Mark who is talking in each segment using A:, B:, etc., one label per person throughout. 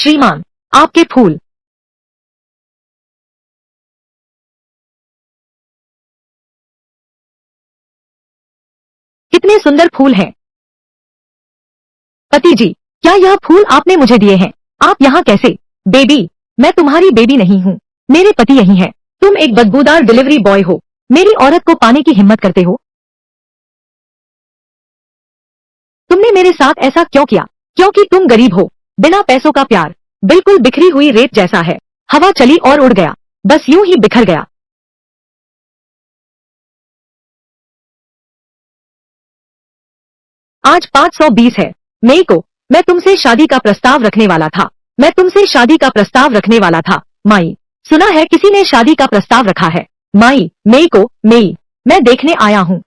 A: श्रीमान, आपके फूल। कितने सुंदर फूल हैं। पति जी, क्या यह फूल आपने मुझे दिए हैं? आप यहाँ कैसे? बेबी, मैं तुम्हारी बेबी नहीं हूँ। मेरे पति यही हैं। तुम एक बदबूदार डिलीवरी बॉय हो। मेरी औरत को पाने की हिम्मत करते हो। तुमने मेरे साथ ऐसा क्यों किया? क्योंकि तुम गरीब हो। बिना पैसों का प्यार बिल्कुल बिखरी हुई रेत जैसा है। हवा चली और उड़ गया, बस यूं ही बिखर गया। आज 520 है मई को। मैं तुमसे शादी का प्रस्ताव रखने वाला था। मैं तुमसे शादी का प्रस्ताव रखने वाला था। माई, सुना है किसी ने शादी का प्रस्ताव रखा है। माई, मई को। मई, मैं देखने आया हूँ।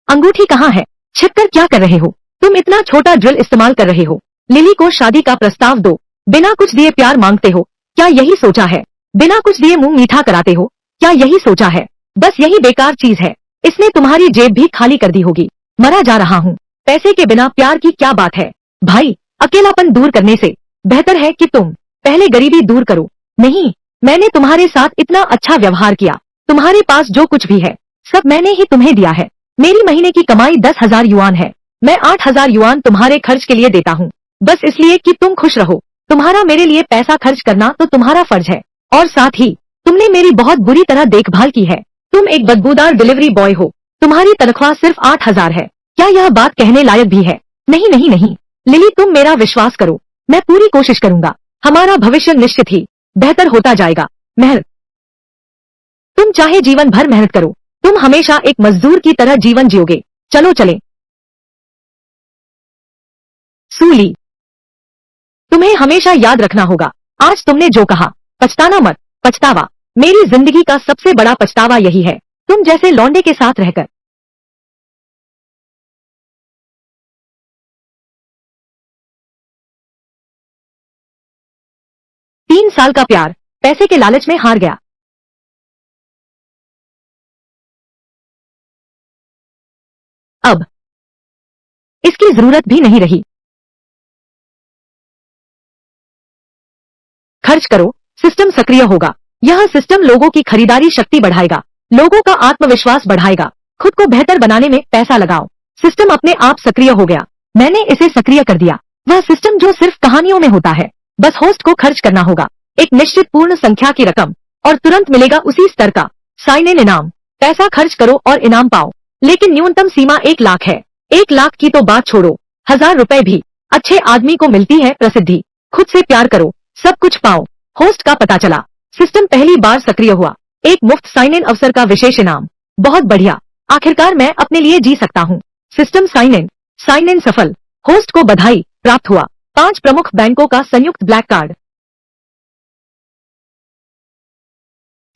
A: अंगूठी कहाँ है? छिपकर क्या कर रहे हो? तुम इतना छोटा ड्रिल इस्तेमाल कर रहे हो। लिली को शादी का प्रस्ताव दो। बिना कुछ दिए प्यार मांगते हो। क्या यही सोचा है? बिना कुछ दिए मुंह मीठा कराते हो। क्या यही सोचा है? बस यही बेकार चीज है। इसने तुम्हारी जेब भी खाली कर दी होगी। मरा जा रहा हूँ। पैसे के बिना प्यार की क्या बात है? भाई, अकेलापन दूर करने से बेहतर है कि तुम पहले गरीबी दूर करो। नहीं, मैंने तुम्हारे साथ इतना अच्छा व्यवहार किया। तुम्हारे पास जो कुछ भी है सब मैंने ही तुम्हें दिया है। मेरी महीने की कमाई 10,000 युआन है। मैं 8,000 युआन तुम्हारे खर्च के लिए देता हूँ, बस इसलिए कि तुम खुश रहो। तुम्हारा मेरे लिए पैसा खर्च करना तो तुम्हारा फर्ज है। और साथ ही तुमने मेरी बहुत बुरी तरह देखभाल की है। तुम एक बदबूदार डिलीवरी बॉय हो। तुम्हारी तनख्वाह सिर्फ 8,000 है। क्या यह बात कहने लायक भी है? नहीं नहीं नहीं, लिली, तुम मेरा विश्वास करो। मैं पूरी कोशिश करूंगा। हमारा भविष्य निश्चित ही बेहतर होता जाएगा। मेहनत, तुम चाहे जीवन भर मेहनत करो, तुम हमेशा एक मजदूर की तरह जीवन जियोगे। चलो चलें। सूली, तुम्हें हमेशा याद रखना होगा, आज तुमने जो कहा, पछताना मत। पछतावा, मेरी जिंदगी का सबसे बड़ा पछतावा यही है, तुम जैसे लौंडे के साथ रहकर। 3 साल का प्यार पैसे के लालच में हार गया। अब इसकी जरूरत भी नहीं रही। खर्च करो, सिस्टम सक्रिय होगा। यह सिस्टम लोगों की खरीदारी शक्ति बढ़ाएगा, लोगों का आत्मविश्वास बढ़ाएगा। खुद को बेहतर बनाने में पैसा लगाओ। सिस्टम अपने आप सक्रिय हो गया। मैंने इसे सक्रिय कर दिया। वह सिस्टम जो सिर्फ कहानियों में होता है। बस होस्ट को खर्च करना होगा, एक निश्चित पूर्ण संख्या की रकम, और तुरंत मिलेगा उसी स्तर का साइन इन इनाम। पैसा खर्च करो और इनाम पाओ, लेकिन न्यूनतम सीमा 1 लाख है। 1 लाख की तो बात छोड़ो, 1,000 रुपए भी अच्छे आदमी को मिलती है प्रसिद्धि। खुद से प्यार करो, सब कुछ पाओ। होस्ट का पता चला, सिस्टम पहली बार सक्रिय हुआ। एक मुफ्त साइन इन अवसर का विशेष इनाम। बहुत बढ़िया, आखिरकार मैं अपने लिए जी सकता हूँ। सिस्टम साइन इन सफल। होस्ट को बधाई प्राप्त हुआ। 5 प्रमुख बैंकों का संयुक्त ब्लैक कार्ड।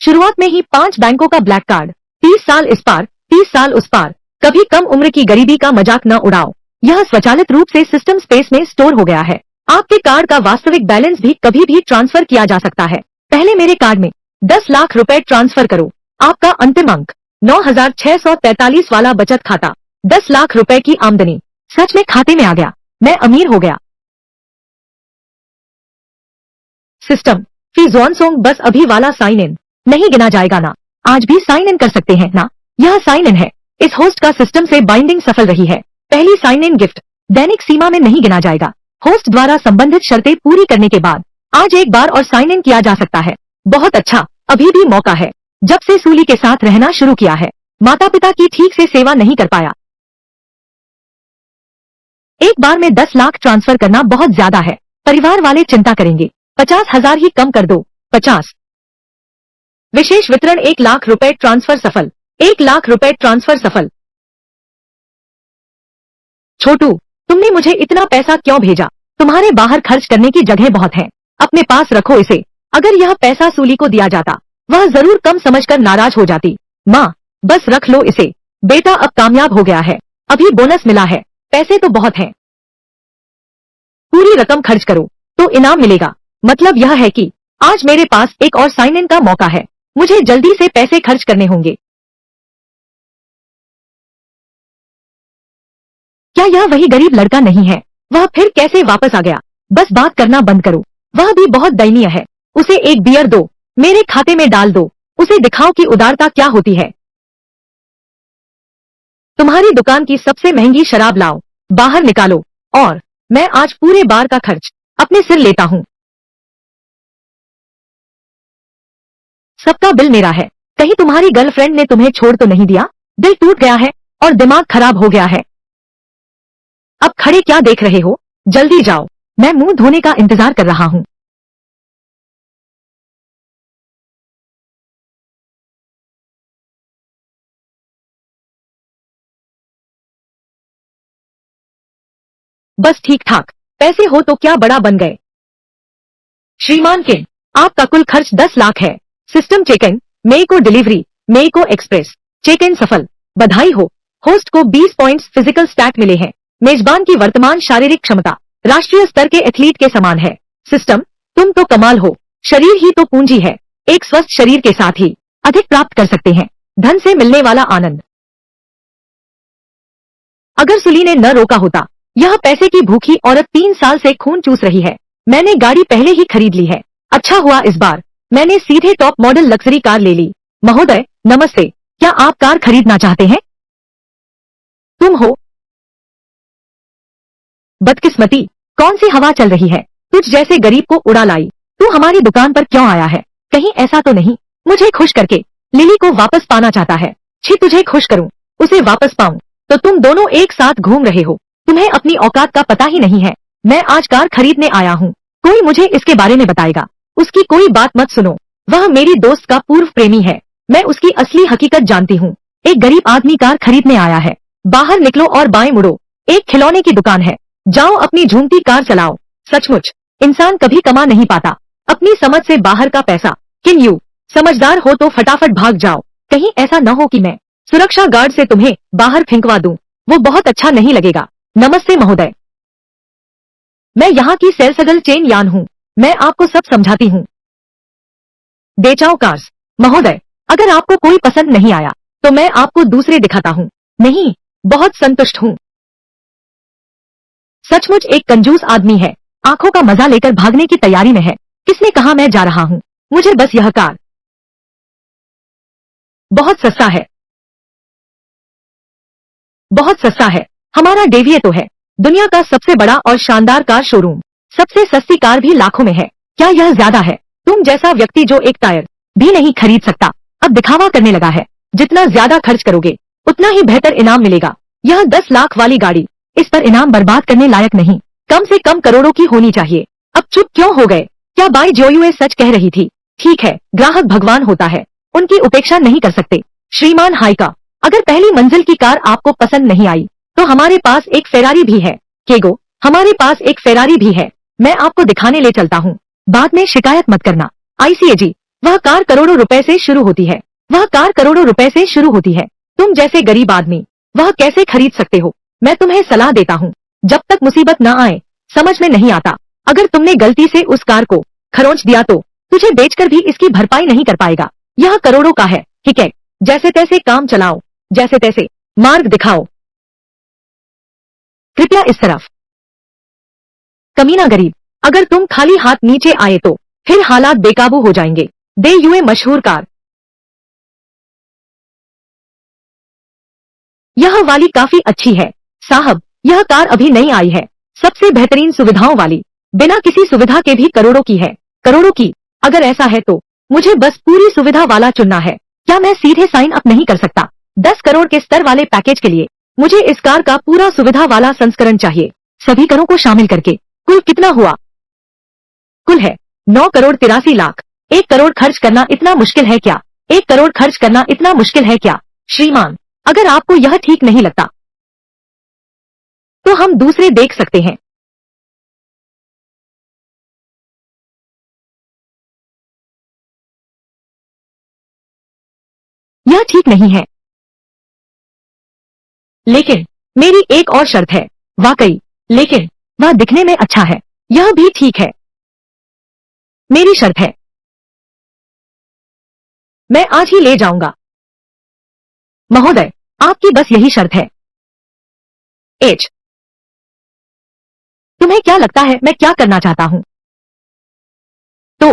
A: शुरुआत में ही 5 बैंकों का ब्लैक कार्ड। 30 साल इस पार, 30 साल उस पार। कभी कम उम्र की गरीबी का मजाक न उड़ाओ। यह स्वचालित रूप से सिस्टम स्पेस में स्टोर हो गया है। आपके कार्ड का वास्तविक बैलेंस भी कभी भी ट्रांसफर किया जा सकता है। पहले मेरे कार्ड में 10 लाख रुपए ट्रांसफर करो। आपका अंतिम अंक 9,643 वाला बचत खाता। 10 लाख रुपए की आमदनी सच में खाते में आ गया। मैं अमीर हो गया। सिस्टम फी जॉनसोंग, बस अभी वाला साइन इन नहीं गिना जाएगा ना? आज भी साइन इन कर सकते हैं ना? यह साइन इन है। इस होस्ट का सिस्टम से बाइंडिंग सफल रही है। पहली साइन इन गिफ्ट दैनिक सीमा में नहीं गिना जाएगा। होस्ट द्वारा संबंधित शर्तें पूरी करने के बाद आज एक बार और साइन इन किया जा सकता है। बहुत अच्छा, अभी भी मौका है। जब से सूली के साथ रहना शुरू किया है, माता पिता की ठीक से सेवा नहीं कर पाया। एक बार में 10 लाख ट्रांसफर करना बहुत ज्यादा है। परिवार वाले चिंता करेंगे। 50,000 ही कम कर दो। 50। विशेष वितरण 1 लाख रुपए ट्रांसफर सफल। 1 लाख रुपए ट्रांसफर सफल। छोटू, तुमने मुझे इतना पैसा क्यों भेजा? तुम्हारे बाहर खर्च करने की जगह बहुत है, अपने पास रखो इसे। अगर यह पैसा सूली को दिया जाता, वह जरूर कम समझकर नाराज हो जाती। माँ, बस रख लो इसे। बेटा अब कामयाब हो गया है, अभी बोनस मिला है, पैसे तो बहुत हैं। पूरी रकम खर्च करो तो इनाम मिलेगा। मतलब यह है कि आज मेरे पास एक और साइन इन का मौका है। मुझे जल्दी से पैसे खर्च करने होंगे। क्या यह वही गरीब लड़का नहीं है वह फिर कैसे वापस आ गया? बस बात करना बंद करो। वह भी बहुत दयनीय है। उसे एक बियर दो, मेरे खाते में डाल दो, उसे दिखाओ कि उदारता क्या होती है। तुम्हारी दुकान की सबसे महंगी शराब लाओ, बाहर निकालो, और मैं आज पूरे बार का खर्च अपने सिर लेता हूँ। सबका बिल मेरा है। कहीं तुम्हारी गर्लफ्रेंड ने तुम्हें छोड़ तो नहीं दिया? दिल टूट गया है और दिमाग खराब हो गया है। अब खड़े क्या देख रहे हो? जल्दी जाओ, मैं मुंह धोने का इंतजार कर रहा हूँ। बस ठीक ठाक, पैसे हो तो क्या बड़ा बन गए। श्रीमान किन, आपका कुल खर्च 10 लाख है। सिस्टम चेक इन, मेई को डिलीवरी, मेई को एक्सप्रेस। चेक इन सफल, बधाई हो। होस्ट को 20 पॉइंट्स फिजिकल स्टैट मिले हैं। मेजबान की वर्तमान शारीरिक क्षमता राष्ट्रीय स्तर के एथलीट के समान है। सिस्टम, तुम तो कमाल हो। शरीर ही तो पूंजी है। एक स्वस्थ शरीर के साथ ही अधिक प्राप्त कर सकते हैं। धन से मिलने वाला आनंद। अगर सुली ने न रोका होता, यह पैसे की भूखी औरत 3 साल से खून चूस रही है। मैंने गाड़ी पहले ही खरीद ली है। अच्छा हुआ इस बार मैंने सीधे टॉप मॉडल लग्जरी कार ले ली। महोदय नमस्ते, क्या आप कार खरीदना चाहते हैं? तुम हो बदकिस्मती, कौन सी हवा चल रही है? तुझ जैसे गरीब को उड़ा लाई। तू हमारी दुकान पर क्यों आया है? कहीं ऐसा तो नहीं मुझे खुश करके लिली को वापस पाना चाहता है? छी, तुझे खुश करूं, उसे वापस पाऊं, तो तुम दोनों एक साथ घूम रहे हो। तुम्हें अपनी औकात का पता ही नहीं है। मैं आज कार खरीदने आया हूँ, कोई मुझे इसके बारे में बताएगा। उसकी कोई बात मत सुनो, वह मेरी दोस्त का पूर्व प्रेमी है। मैं उसकी असली हकीकत जानती हूँ। एक गरीब आदमी कार खरीदने आया है। बाहर निकलो और बाएं मुड़ो, एक खिलौने की दुकान है। जाओ अपनी झूमती कार चलाओ। सचमुच इंसान कभी कमा नहीं पाता अपनी समझ से बाहर का पैसा। किन यू समझदार हो तो फटाफट भाग जाओ, कहीं ऐसा न हो कि मैं सुरक्षा गार्ड से तुम्हें बाहर फेंकवा दूं। वो बहुत अच्छा नहीं लगेगा। नमस्ते महोदय, मैं यहाँ की सेल्सगर्ल चेन यान हूँ। मैं आपको सब समझाती हूँ। बेचाओ कार्स। महोदय, अगर आपको कोई पसंद नहीं आया तो मैं आपको दूसरे दिखाता हूँ। नहीं, बहुत संतुष्ट हूँ। सचमुच एक कंजूस आदमी है। आंखों का मजा लेकर भागने की तैयारी में है। किसने कहा मैं जा रहा हूँ? मुझे बस यह कार बहुत सस्ता है, बहुत सस्ता है। हमारा डेविए तो है दुनिया का सबसे बड़ा और शानदार कार शोरूम। सबसे सस्ती कार भी लाखों में है। क्या यह ज्यादा है? तुम जैसा व्यक्ति जो एक टायर भी नहीं खरीद सकता अब दिखावा करने लगा है। जितना ज्यादा खर्च करोगे उतना ही बेहतर इनाम मिलेगा। यह 10 लाख वाली गाड़ी, इस पर इनाम बर्बाद करने लायक नहीं, कम से कम करोड़ों की होनी चाहिए। अब चुप क्यों हो गए? क्या बाई जोयुए सच कह रही थी? ठीक है, ग्राहक भगवान होता है, उनकी उपेक्षा नहीं कर सकते। श्रीमान हाइका, अगर पहली मंजिल की कार आपको पसंद नहीं आई तो हमारे पास एक फेरारी भी है। केगो, हमारे पास एक फेरारी भी है, मैं आपको दिखाने ले चलता हूँ। बाद में शिकायत मत करना। आईसीएजी, वह कार करोड़ों रुपए से शुरू होती है। वह कार करोड़ों रुपए से शुरू होती है। तुम जैसे गरीब आदमी वह कैसे खरीद सकते हो? मैं तुम्हें सलाह देता हूँ, जब तक मुसीबत न आए समझ में नहीं आता। अगर तुमने गलती से उस कार को खरोंच दिया तो तुझे बेचकर भी इसकी भरपाई नहीं कर पाएगा। यह करोड़ों का है, ठीक है? जैसे तैसे काम चलाओ, जैसे तैसे मार्ग दिखाओ। कृपया इस तरफ। कमीना गरीब, अगर तुम खाली हाथ नीचे आए तो फिर हालात बेकाबू हो जाएंगे। दे यूए मशहूर कार। यह वाली काफी अच्छी है साहब, यह कार अभी नहीं आई है। सबसे बेहतरीन सुविधाओं वाली, बिना किसी सुविधा के भी करोड़ों की है। करोड़ों की? अगर ऐसा है तो मुझे बस पूरी सुविधा वाला चुनना है। क्या मैं सीधे साइन अप नहीं कर सकता? 10 करोड़ के स्तर वाले पैकेज के लिए मुझे इस कार का पूरा सुविधा वाला संस्करण चाहिए, सभी करों को शामिल करके। कुल कितना हुआ? कुल है 9 करोड़ 83 लाख। 1 करोड़ खर्च करना इतना मुश्किल है क्या? 1 करोड़ खर्च करना इतना मुश्किल है क्या? श्रीमान, अगर आपको यह ठीक नहीं लगता तो हम दूसरे देख सकते हैं। यह ठीक नहीं है, लेकिन मेरी एक और शर्त है। वाकई? लेकिन वह दिखने में अच्छा है। यह भी ठीक है, मेरी शर्त है। मैं आज ही ले जाऊंगा। महोदय, आपकी बस यही शर्त है? एच तुम्हें क्या लगता है मैं क्या करना चाहता हूँ? तो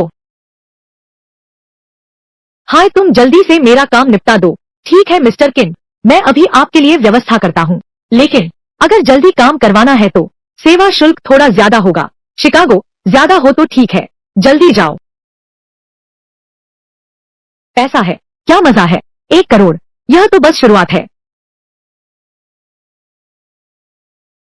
A: हाय, तुम जल्दी से मेरा काम निपटा दो। ठीक है मिस्टर किन, मैं अभी आपके लिए व्यवस्था करता हूँ, लेकिन अगर जल्दी काम करवाना है तो सेवा शुल्क थोड़ा ज्यादा होगा। शिकागो, ज्यादा हो तो ठीक है, जल्दी जाओ। पैसा है, क्या मजा है, 1 करोड़, यह तो बस शुरुआत है।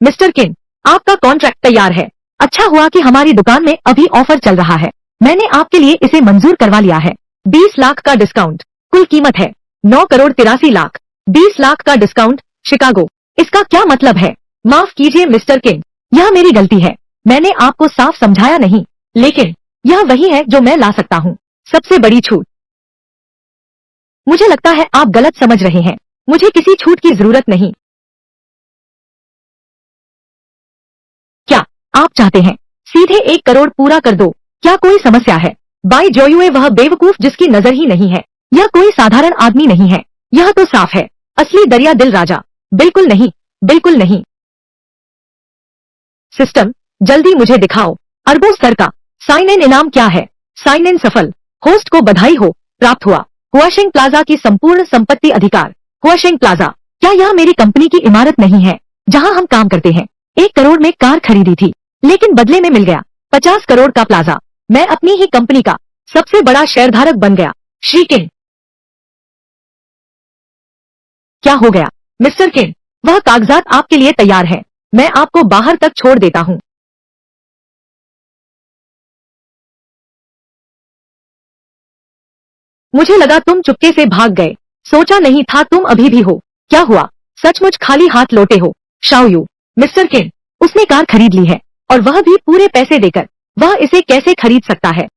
A: मिस्टर किन, आपका कॉन्ट्रैक्ट तैयार है। अच्छा हुआ कि हमारी दुकान में अभी ऑफर चल रहा है, मैंने आपके लिए इसे मंजूर करवा लिया है। 20 लाख का डिस्काउंट, कुल कीमत है 9 करोड़ 83 लाख। 20 लाख का डिस्काउंट। शिकागो, इसका क्या मतलब है? माफ कीजिए मिस्टर किन, यह मेरी गलती है, मैंने आपको साफ समझाया नहीं, लेकिन यह वही है जो मैं ला सकता हूँ, सबसे बड़ी छूट। मुझे लगता है आप गलत समझ रहे हैं, मुझे किसी छूट की जरूरत नहीं। क्या आप चाहते हैं सीधे 1 करोड़ पूरा कर दो? क्या कोई समस्या है? बाई जोयुए, वह बेवकूफ जिसकी नजर ही नहीं है, यह कोई साधारण आदमी नहीं है, यह तो साफ है असली दरिया दिल राजा। बिल्कुल नहीं, बिल्कुल नहीं। सिस्टम, जल्दी मुझे दिखाओ अरबों स्तर का साइन इन इनाम क्या है? साइन इन सफल, होस्ट को बधाई हो, प्राप्त हुआ हुआशिंग प्लाजा की संपूर्ण संपत्ति अधिकार। हुआशिंग प्लाजा, क्या यह मेरी कंपनी की इमारत नहीं है जहां हम काम करते हैं? 1 करोड़ में कार खरीदी थी, लेकिन बदले में मिल गया 50 करोड़ का प्लाजा। मैं अपनी ही कंपनी का सबसे बड़ा शेयरधारक बन गया। श्री किन, क्या हो गया? मिस्टर किन, वह कागजात आपके लिए तैयार है, मैं आपको बाहर तक छोड़ देता हूँ। मुझे लगा तुम चुपके से भाग गए, सोचा नहीं था तुम अभी भी हो। क्या हुआ, सचमुच खाली हाथ लौटे हो? शाओयू, मिस्टर किन, उसने कार खरीद ली है, और वह भी पूरे पैसे देकर। वह इसे कैसे खरीद सकता है?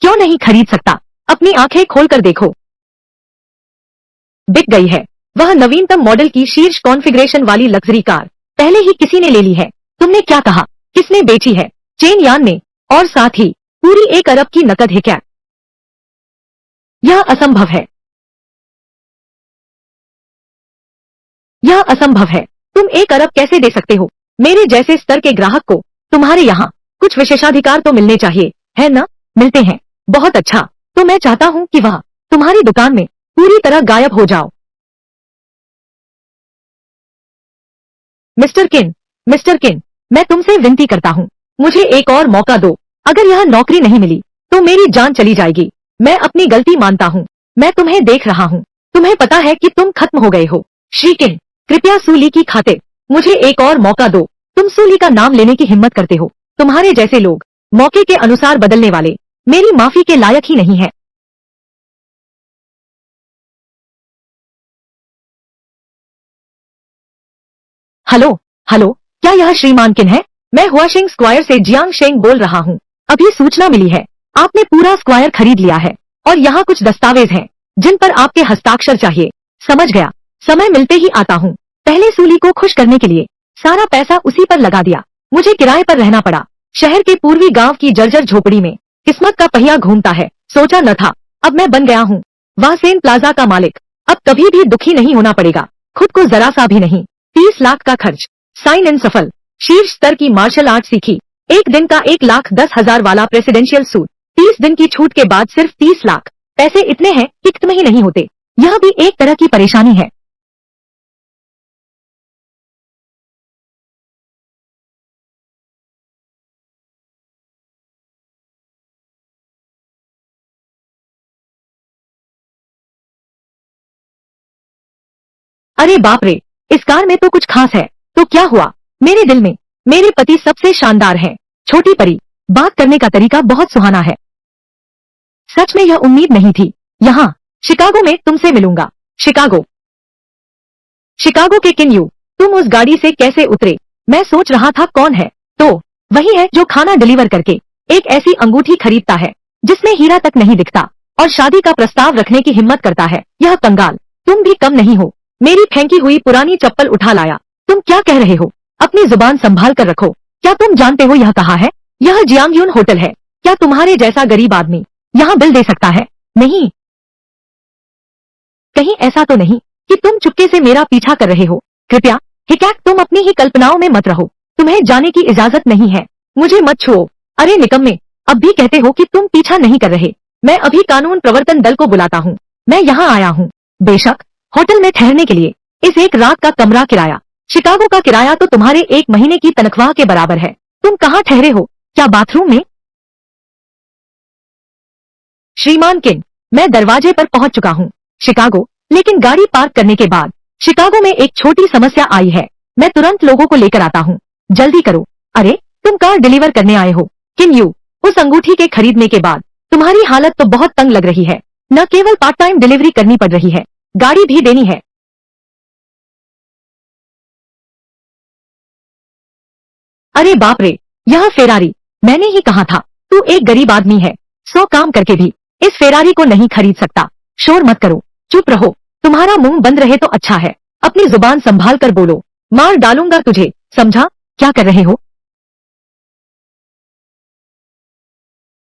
A: क्यों नहीं खरीद सकता? अपनी आंखें खोलकर देखो, बिक गई है। वह नवीनतम मॉडल की शीर्ष कॉन्फ़िगरेशन वाली लग्जरी कार पहले ही किसी ने ले ली है। तुमने क्या कहा? किसने बेची है? चेन यान ने, और साथ ही पूरी 1 अरब की नकद है क्या? यह असंभव है, यह असंभव है। तुम 1 अरब कैसे दे सकते हो? मेरे जैसे स्तर के ग्राहक को तुम्हारे यहाँ कुछ विशेषाधिकार तो मिलने चाहिए, है ना? मिलते हैं, बहुत अच्छा। तो मैं चाहता हूँ कि वह तुम्हारी दुकान में पूरी तरह गायब हो जाओ। मिस्टर किन, मिस्टर किन, मैं तुमसे विनती करता हूँ, मुझे एक और मौका दो। अगर यह नौकरी नहीं मिली तो मेरी जान चली जाएगी। मैं अपनी गलती मानता हूँ, मैं तुम्हें देख रहा हूँ, तुम्हें पता है कि तुम खत्म हो गए हो। श्री किन, कृपया सूली की खातिर मुझे एक और मौका दो। तुम सूली का नाम लेने की हिम्मत करते हो? तुम्हारे जैसे लोग मौके के अनुसार बदलने वाले मेरी माफी के लायक ही नहीं है। हेलो, हेलो, क्या यह श्रीमान किन है? मैं हुआशिंग स्क्वायर से जियांग शेंग बोल रहा हूँ। अभी सूचना मिली है, आपने पूरा स्क्वायर खरीद लिया है, और यहाँ कुछ दस्तावेज हैं, जिन पर आपके हस्ताक्षर चाहिए। समझ गया, समय मिलते ही आता हूँ। पहले सूली को खुश करने के लिए सारा पैसा उसी पर लगा दिया। मुझे किराए पर रहना पड़ा, शहर के पूर्वी गांव की जर्जर झोपड़ी में। किस्मत का पहिया घूमता है, सोचा न था, अब मैं बन गया हूँ वाहसेन प्लाजा का मालिक। अब कभी भी दुखी नहीं होना पड़ेगा, खुद को जरा सा भी नहीं। 30 लाख का खर्च, साइन इन सफल, शीर्ष स्तर की मार्शल आर्ट सीखी, एक दिन का 1,10,000 वाला प्रेसिडेंशियल सूट, 30 दिन की छूट के बाद सिर्फ 30 लाख। पैसे इतने हैं कि खत्म ही नहीं होते, यह भी एक तरह की परेशानी है। अरे बाप रे, इस कार में तो कुछ खास है। तो क्या हुआ? मेरे दिल में मेरे पति सबसे शानदार हैं। छोटी परी, बात करने का तरीका बहुत सुहाना है। सच में यह उम्मीद नहीं थी। यहाँ शिकागो में तुमसे मिलूंगा। शिकागो, शिकागो के किन यू, तुम उस गाड़ी से कैसे उतरे? मैं सोच रहा था कौन है। तो वही है जो खाना डिलीवर करके एक ऐसी अंगूठी खरीदता है जिसमें हीरा तक नहीं दिखता, और शादी का प्रस्ताव रखने की हिम्मत करता है। यह कंगाल, तुम भी कम नहीं हो। मेरी फेंकी हुई पुरानी चप्पल उठा लाया। तुम क्या कह रहे हो? अपनी जुबान संभाल कर रखो। क्या तुम जानते हो यह कहाँ है? यह जियांगयून होटल है। क्या तुम्हारे जैसा गरीब आदमी यहाँ बिल दे सकता है? नहीं, कहीं ऐसा तो नहीं कि तुम चुपके से मेरा पीछा कर रहे हो? कृपया हिकैक, तुम अपनी ही कल्पनाओं में मत रहो। तुम्हें जाने की इजाजत नहीं है। मुझे मत छुओ। अरे निकम्मे, अब भी कहते हो कि तुम पीछा नहीं कर रहे। मैं अभी कानून प्रवर्तन दल को बुलाता हूँ। मैं यहाँ आया हूँ। बेशक, होटल में ठहरने के लिए इस एक रात का कमरा किराया, शिकागो का किराया तो तुम्हारे 1 महीने की तनख्वाह के बराबर है। तुम कहाँ ठहरे हो? क्या बाथरूम में? श्रीमान किन, मैं दरवाजे पर पहुंच चुका हूँ, शिकागो। लेकिन गाड़ी पार्क करने के बाद शिकागो में एक छोटी समस्या आई है। मैं तुरंत लोगों को लेकर आता हूँ। जल्दी करो। अरे, तुम कार डिलीवर करने आए हो? किन यू, उस अंगूठी के खरीदने के बाद तुम्हारी हालत तो बहुत तंग लग रही है। न केवल पार्ट टाइम डिलीवरी करनी पड़ रही है, गाड़ी भी देनी है। अरे बाप रे, यह फेरारी। मैंने ही कहा था, तू एक गरीब आदमी है, 100 काम करके भी इस फेरारी को नहीं खरीद सकता। शोर मत करो, चुप रहो। तुम्हारा मुंह बंद रहे तो अच्छा है। अपनी जुबान संभाल कर बोलो, मार डालूंगा तुझे, समझा? क्या कर रहे हो?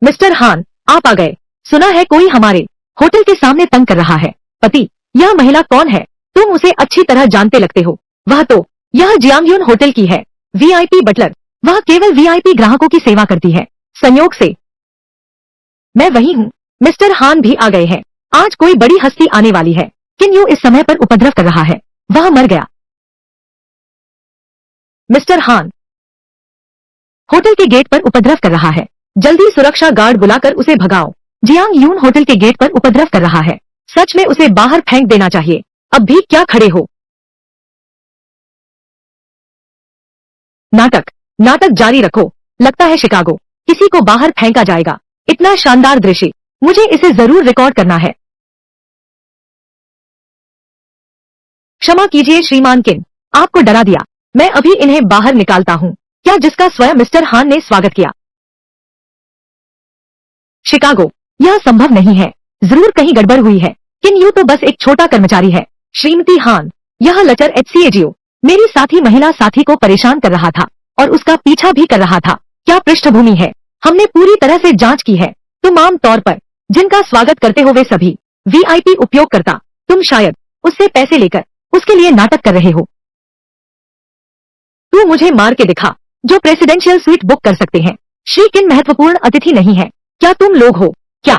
A: मिस्टर हान, आप आ गए। सुना है कोई हमारे होटल के सामने तंग कर रहा है। पति, यह महिला कौन है? तुम उसे अच्छी तरह जानते लगते हो। वह तो यह जियांगयून होटल की है, वीआईपी बटलर। वह केवल वीआईपी ग्राहकों की सेवा करती है। संयोग से मैं वही हूँ। मिस्टर हान भी आ गए हैं। आज कोई बड़ी हस्ती आने वाली है। किन यू इस समय पर उपद्रव कर रहा है। वह मर गया। मिस्टर हान होटल के गेट पर उपद्रव कर रहा है। जल्दी सुरक्षा गार्ड बुलाकर उसे भगाओ। जियांग यून होटल के गेट पर उपद्रव कर रहा है। सच में उसे बाहर फेंक देना चाहिए। अब भी क्या खड़े हो? नाटक नाटक जारी रखो। लगता है शिकागो किसी को बाहर फेंका जाएगा। इतना शानदार दृश्य, मुझे इसे जरूर रिकॉर्ड करना है। क्षमा कीजिए श्रीमान किन, आपको डरा दिया। मैं अभी इन्हें बाहर निकालता हूँ। क्या जिसका स्वयं मिस्टर हान ने स्वागत किया। शिकागो, यह संभव नहीं है। जरूर कहीं गड़बड़ हुई है। किन यू तो बस एक छोटा कर्मचारी है। श्रीमती हान, यह लचर एचसीएजीओ मेरी साथी महिला साथी को परेशान कर रहा था और उसका पीछा भी कर रहा था। क्या पृष्ठभूमि है? हमने पूरी तरह से जांच की है। तुम आम तौर पर जिनका स्वागत करते हो वे सभी वीआईपी उपयोगकर्ता। तुम शायद उससे पैसे लेकर उसके लिए नाटक कर रहे हो। तू मुझे मार के दिखा जो प्रेसिडेंशियल स्वीट बुक कर सकते हैं। श्री किन महत्वपूर्ण अतिथि नहीं है। क्या तुम लोग हो क्या?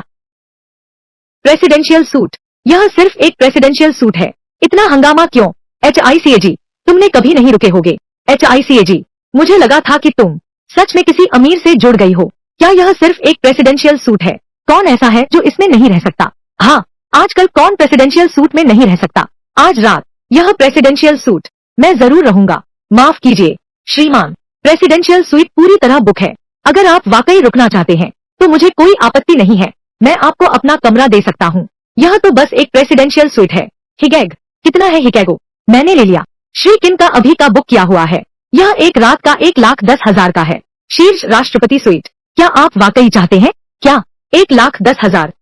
A: प्रेसिडेंशियल सूट, यह सिर्फ एक प्रेसिडेंशियल सूट है। इतना हंगामा क्यों? HICAG, तुमने कभी नहीं रुके होगे। HICAG, मुझे लगा था कि तुम सच में किसी अमीर से जुड़ गई हो। क्या यह सिर्फ एक प्रेसिडेंशियल सूट है? कौन ऐसा है जो इसमें नहीं रह सकता? हाँ, आजकल कौन प्रेसिडेंशियल सूट में नहीं रह सकता? आज रात यह प्रेसिडेंशियल सूट मैं जरूर रहूंगा। माफ कीजिए श्रीमान, प्रेसिडेंशियल सूट पूरी तरह बुक है। अगर आप वाकई रुकना चाहते हैं तो मुझे कोई आपत्ति नहीं है। मैं आपको अपना कमरा दे सकता हूँ। यह तो बस एक प्रेसिडेंशियल सूट है। हिगैग, कितना है हिगैगो? मैंने ले लिया। श्री किन का अभी का बुक किया हुआ है। यह एक रात का 1,10,000 का है। शीर्ष राष्ट्रपति स्वीट। क्या आप वाकई चाहते हैं? क्या 1,10,000?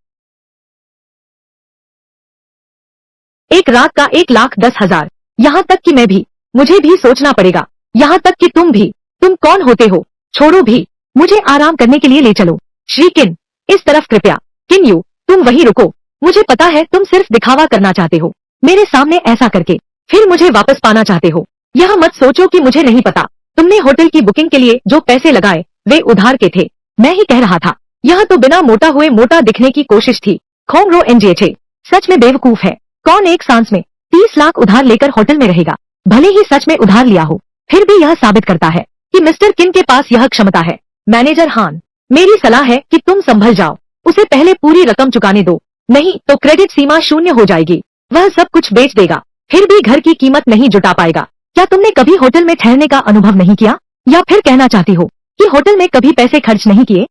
A: एक रात का 1,10,000। यहाँ तक कि मैं भी, मुझे भी सोचना पड़ेगा। यहाँ तक कि तुम भी। तुम कौन होते हो? छोड़ो भी, मुझे आराम करने के लिए ले चलो। श्री किन, इस तरफ कृपया। किन यू, तुम वहीं रुको। मुझे पता है तुम सिर्फ दिखावा करना चाहते हो मेरे सामने ऐसा करके फिर मुझे वापस पाना चाहते हो। यह मत सोचो कि मुझे नहीं पता। तुमने होटल की बुकिंग के लिए जो पैसे लगाए वे उधार के थे। मैं ही कह रहा था। यह तो बिना मोटा हुए मोटा दिखने की कोशिश थी। खोंगरो NGH, सच में बेवकूफ है। कौन एक सांस में 30 लाख उधार लेकर होटल में रहेगा? भले ही सच में उधार लिया हो, फिर भी यह साबित करता है कि मिस्टर किन के पास यह क्षमता है। मैनेजर हान, मेरी सलाह है कि तुम संभल जाओ। उसे पहले पूरी रकम चुकाने दो, नहीं तो क्रेडिट सीमा शून्य हो जाएगी। वह सब कुछ बेच देगा, फिर भी घर की कीमत नहीं जुटा पाएगा। क्या तुमने कभी होटल में ठहरने का अनुभव नहीं किया? या फिर कहना चाहती हो कि होटल में कभी पैसे खर्च नहीं किए?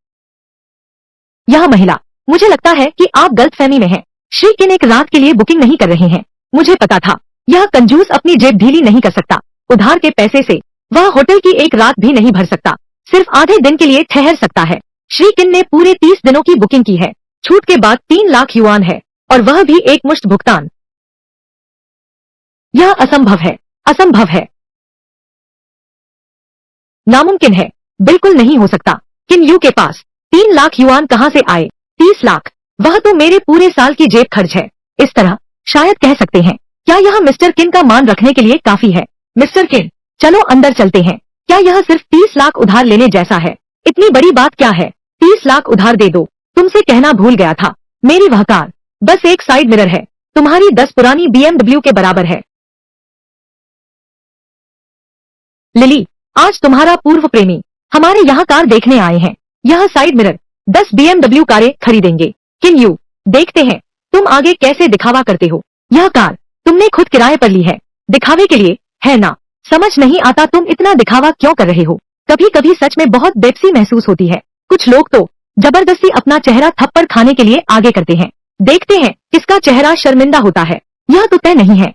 A: यह महिला, मुझे लगता है कि आप गलतफहमी में हैं। श्री किन एक रात के लिए बुकिंग नहीं कर रहे हैं। मुझे पता था। यह कंजूस अपनी जेब ढीली नहीं कर सकता। उधार के पैसे से वह होटल की एक रात भी नहीं भर सकता, सिर्फ आधे दिन के लिए ठहर सकता है। श्री किन ने पूरे 30 दिनों की बुकिंग की है। छूट के बाद 3 लाख युआन है, और वह भी एक मुश्त भुगतान। यह असंभव है, असंभव है, नामुमकिन है, बिल्कुल नहीं हो सकता। किन यू के पास 3 लाख युआन कहाँ से आए? 30 लाख, वह तो मेरे पूरे साल की जेब खर्च है। इस तरह शायद कह सकते हैं। क्या यह मिस्टर किन का मान रखने के लिए काफी है? मिस्टर किन, चलो अंदर चलते हैं। क्या यह सिर्फ 30 लाख उधार लेने जैसा है? इतनी बड़ी बात क्या है? 30 लाख उधार दे दो। तुमसे कहना भूल गया था, मेरी वह कार बस एक साइड मिरर है, तुम्हारी 10 पुरानी BMW के बराबर है। लिली, आज तुम्हारा पूर्व प्रेमी हमारे यहाँ कार देखने आए हैं। यह साइड मिरर 10 BMW कारें खरीदेंगे। किन यू, देखते हैं तुम आगे कैसे दिखावा करते हो। यह कार तुमने खुद किराए पर ली है, दिखावे के लिए, है ना? समझ नहीं आता तुम इतना दिखावा क्यों कर रहे हो। कभी कभी सच में बहुत बेबसी महसूस होती है। कुछ लोग तो जबरदस्ती अपना चेहरा थप्पड़ खाने के लिए आगे करते हैं। देखते हैं किसका चेहरा शर्मिंदा होता है। यह तो तय नहीं है।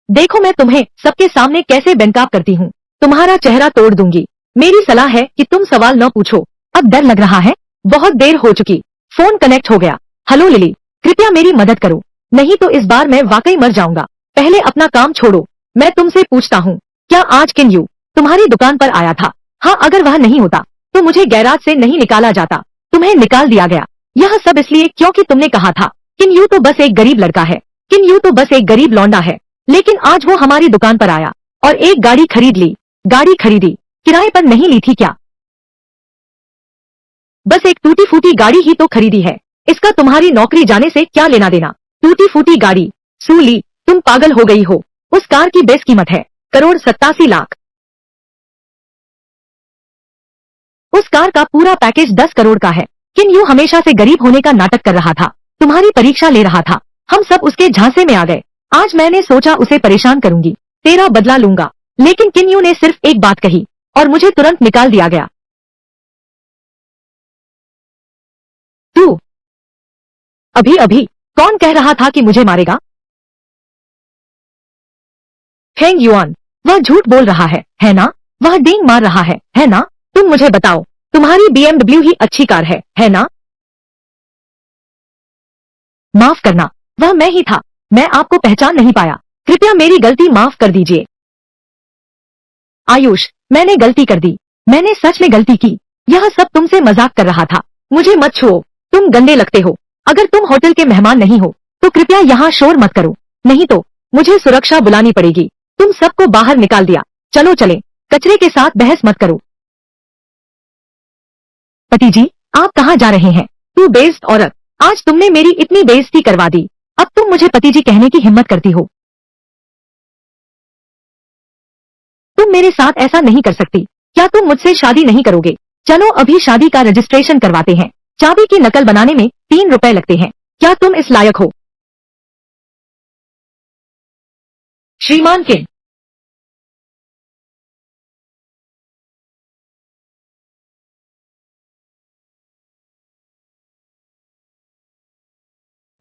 A: देखो मैं तुम्हें सबके सामने कैसे बेनकाब करती हूँ, तुम्हारा चेहरा तोड़ दूंगी। मेरी सलाह है कि तुम सवाल न पूछो। अब डर लग रहा है, बहुत देर हो चुकी। फोन कनेक्ट हो गया। हेलो लिली, कृपया मेरी मदद करो, नहीं तो इस बार मैं वाकई मर जाऊंगा। पहले अपना काम छोड़ो, मैं तुमसे पूछता हूँ, क्या आज किन यू तुम्हारी दुकान पर आया था? हाँ, अगर वह नहीं होता तो मुझे गैराज से नहीं निकाला जाता, तुम्हें निकाल दिया गया। यह सब इसलिए क्योंकि तुमने कहा था किन यू तो बस एक गरीब लड़का है, किन यू तो बस एक गरीब लौंडा है। लेकिन आज वो हमारी दुकान पर आया और एक गाड़ी खरीद ली। गाड़ी खरीदी, किराए पर नहीं ली थी क्या? बस एक टूटी फूटी गाड़ी ही तो खरीदी है, इसका तुम्हारी नौकरी जाने से क्या लेना देना। टूटी फूटी गाड़ी, सूली, तुम पागल हो गई हो। उस कार की बेस कीमत है करोड़ 87 लाख। उस कार का पूरा पैकेज 10 करोड़ का है। किन यू हमेशा से गरीब होने का नाटक कर रहा था, तुम्हारी परीक्षा ले रहा था। हम सब उसके झांसे में आ गए। आज मैंने सोचा उसे परेशान करूंगी, तेरा बदला लूंगा। लेकिन किन यू ने सिर्फ एक बात कही और मुझे तुरंत निकाल दिया गया। तू अभी अभी कौन कह रहा था कि मुझे मारेगा? फेंग युआन, वह झूठ बोल रहा है ना? वह डींग मार रहा है ना? तुम मुझे बताओ, तुम्हारी BMW ही अच्छी कार है ना? माफ करना, वह मैं ही था, मैं आपको पहचान नहीं पाया। कृपया मेरी गलती माफ कर दीजिए। आयुष, मैंने गलती कर दी, मैंने सच में गलती की। यह सब तुमसे मजाक कर रहा था। मुझे मत छुओ, तुम गंदे लगते हो। अगर तुम होटल के मेहमान नहीं हो तो कृपया यहाँ शोर मत करो, नहीं तो मुझे सुरक्षा बुलानी पड़ेगी। तुम सबको बाहर निकाल दिया, चलो चले, कचरे के साथ बहस मत करो। पति जी, आप कहाँ जा रहे हैं? तू बेइज्जत औरत, आज तुमने मेरी इतनी बेइज्जती करवा दी, अब तुम मुझे पति जी कहने की हिम्मत करती हो। तुम मेरे साथ ऐसा नहीं कर सकती। क्या तुम मुझसे शादी नहीं करोगे? चलो अभी शादी का रजिस्ट्रेशन करवाते हैं। चाबी की नकल बनाने में 3 रुपए लगते हैं। क्या तुम इस लायक हो? श्रीमान किन,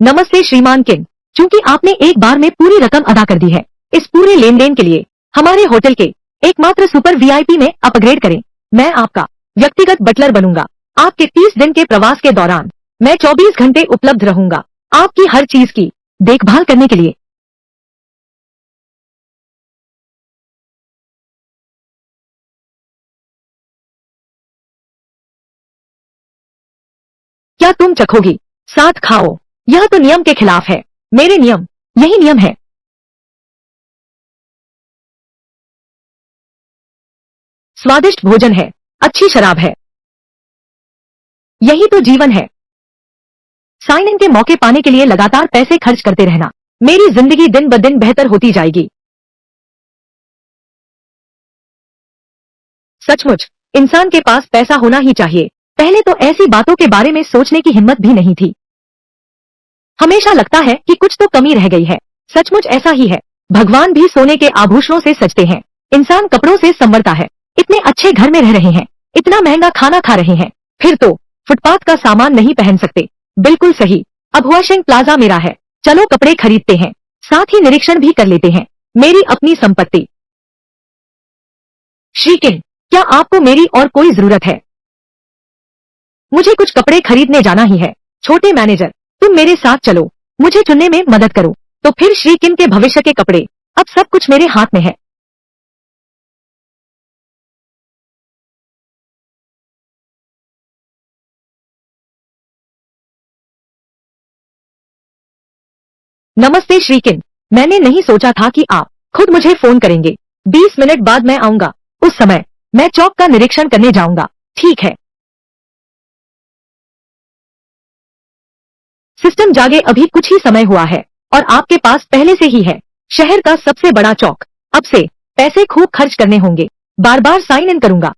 A: नमस्ते श्रीमान किन, चूंकि आपने एक बार में पूरी रकम अदा कर दी है, इस पूरे लेन देन के लिए हमारे होटल के एकमात्र सुपर VIP में अपग्रेड करें। मैं आपका व्यक्तिगत बटलर बनूंगा। आपके 30 दिन के प्रवास के दौरान मैं 24 घंटे उपलब्ध रहूंगा, आपकी हर चीज की देखभाल करने के लिए। क्या तुम चखोगी? साथ खाओ, यह तो नियम के खिलाफ है। मेरे नियम, यही नियम है। स्वादिष्ट भोजन है, अच्छी शराब है, यही तो जीवन है। साइन इन के मौके पाने के लिए लगातार पैसे खर्च करते रहना, मेरी जिंदगी दिन ब दिन बेहतर होती जाएगी। सचमुच इंसान के पास पैसा होना ही चाहिए। पहले तो ऐसी बातों के बारे में सोचने की हिम्मत भी नहीं थी। हमेशा लगता है कि कुछ तो कमी रह गई है। सचमुच ऐसा ही है। भगवान भी सोने के आभूषणों से सजते हैं, इंसान कपड़ों से संवरता है। इतने अच्छे घर में रह रहे हैं, इतना महंगा खाना खा रहे हैं, फिर तो फुटपाथ का सामान नहीं पहन सकते। बिल्कुल सही, अब वॉशिंग प्लाजा मेरा है। चलो कपड़े खरीदते हैं, साथ ही निरीक्षण भी कर लेते हैं मेरी अपनी संपत्ति। श्रीकिन, क्या आपको मेरी और कोई जरूरत है? मुझे कुछ कपड़े खरीदने जाना ही है। छोटे मैनेजर, तुम मेरे साथ चलो, मुझे चुनने में मदद करो। तो फिर श्रीकिन के भविष्य के कपड़े, अब सब कुछ मेरे हाथ में है। नमस्ते श्रीकिन, मैंने नहीं सोचा था कि आप खुद मुझे फोन करेंगे। 20 मिनट बाद मैं आऊंगा। उस समय मैं चौक का निरीक्षण करने जाऊंगा। ठीक है। सिस्टम जागे अभी कुछ ही समय हुआ है और आपके पास पहले से ही है शहर का सबसे बड़ा चौक। अब से पैसे खूब खर्च करने होंगे। बार बार साइन इन करूंगा।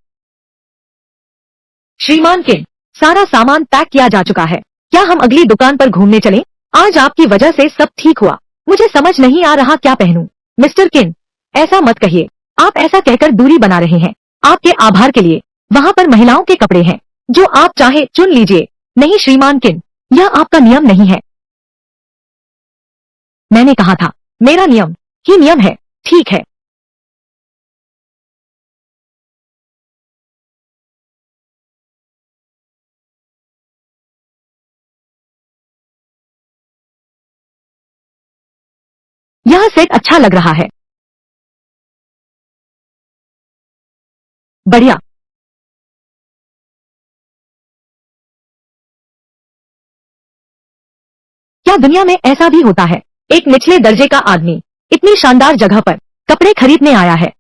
A: श्रीमान किन, सारा सामान पैक किया जा चुका है। क्या हम अगली दुकान पर घूमने चलें? आज आपकी वजह से सब ठीक हुआ। मुझे समझ नहीं आ रहा क्या पहनूं। मिस्टर किन, ऐसा मत कहिए। आप ऐसा कहकर दूरी बना रहे हैं। आपके आभार के लिए वहाँ पर महिलाओं के कपड़े हैं। जो आप चाहे चुन लीजिए। नहीं श्रीमान किन, यह आपका नियम नहीं है। मैंने कहा था मेरा नियम ही नियम है। ठीक है। यह सेट अच्छा लग रहा है। बढ़िया। क्या दुनिया में ऐसा भी होता है? एक निचले दर्जे का आदमी इतनी शानदार जगह पर कपड़े खरीदने आया है।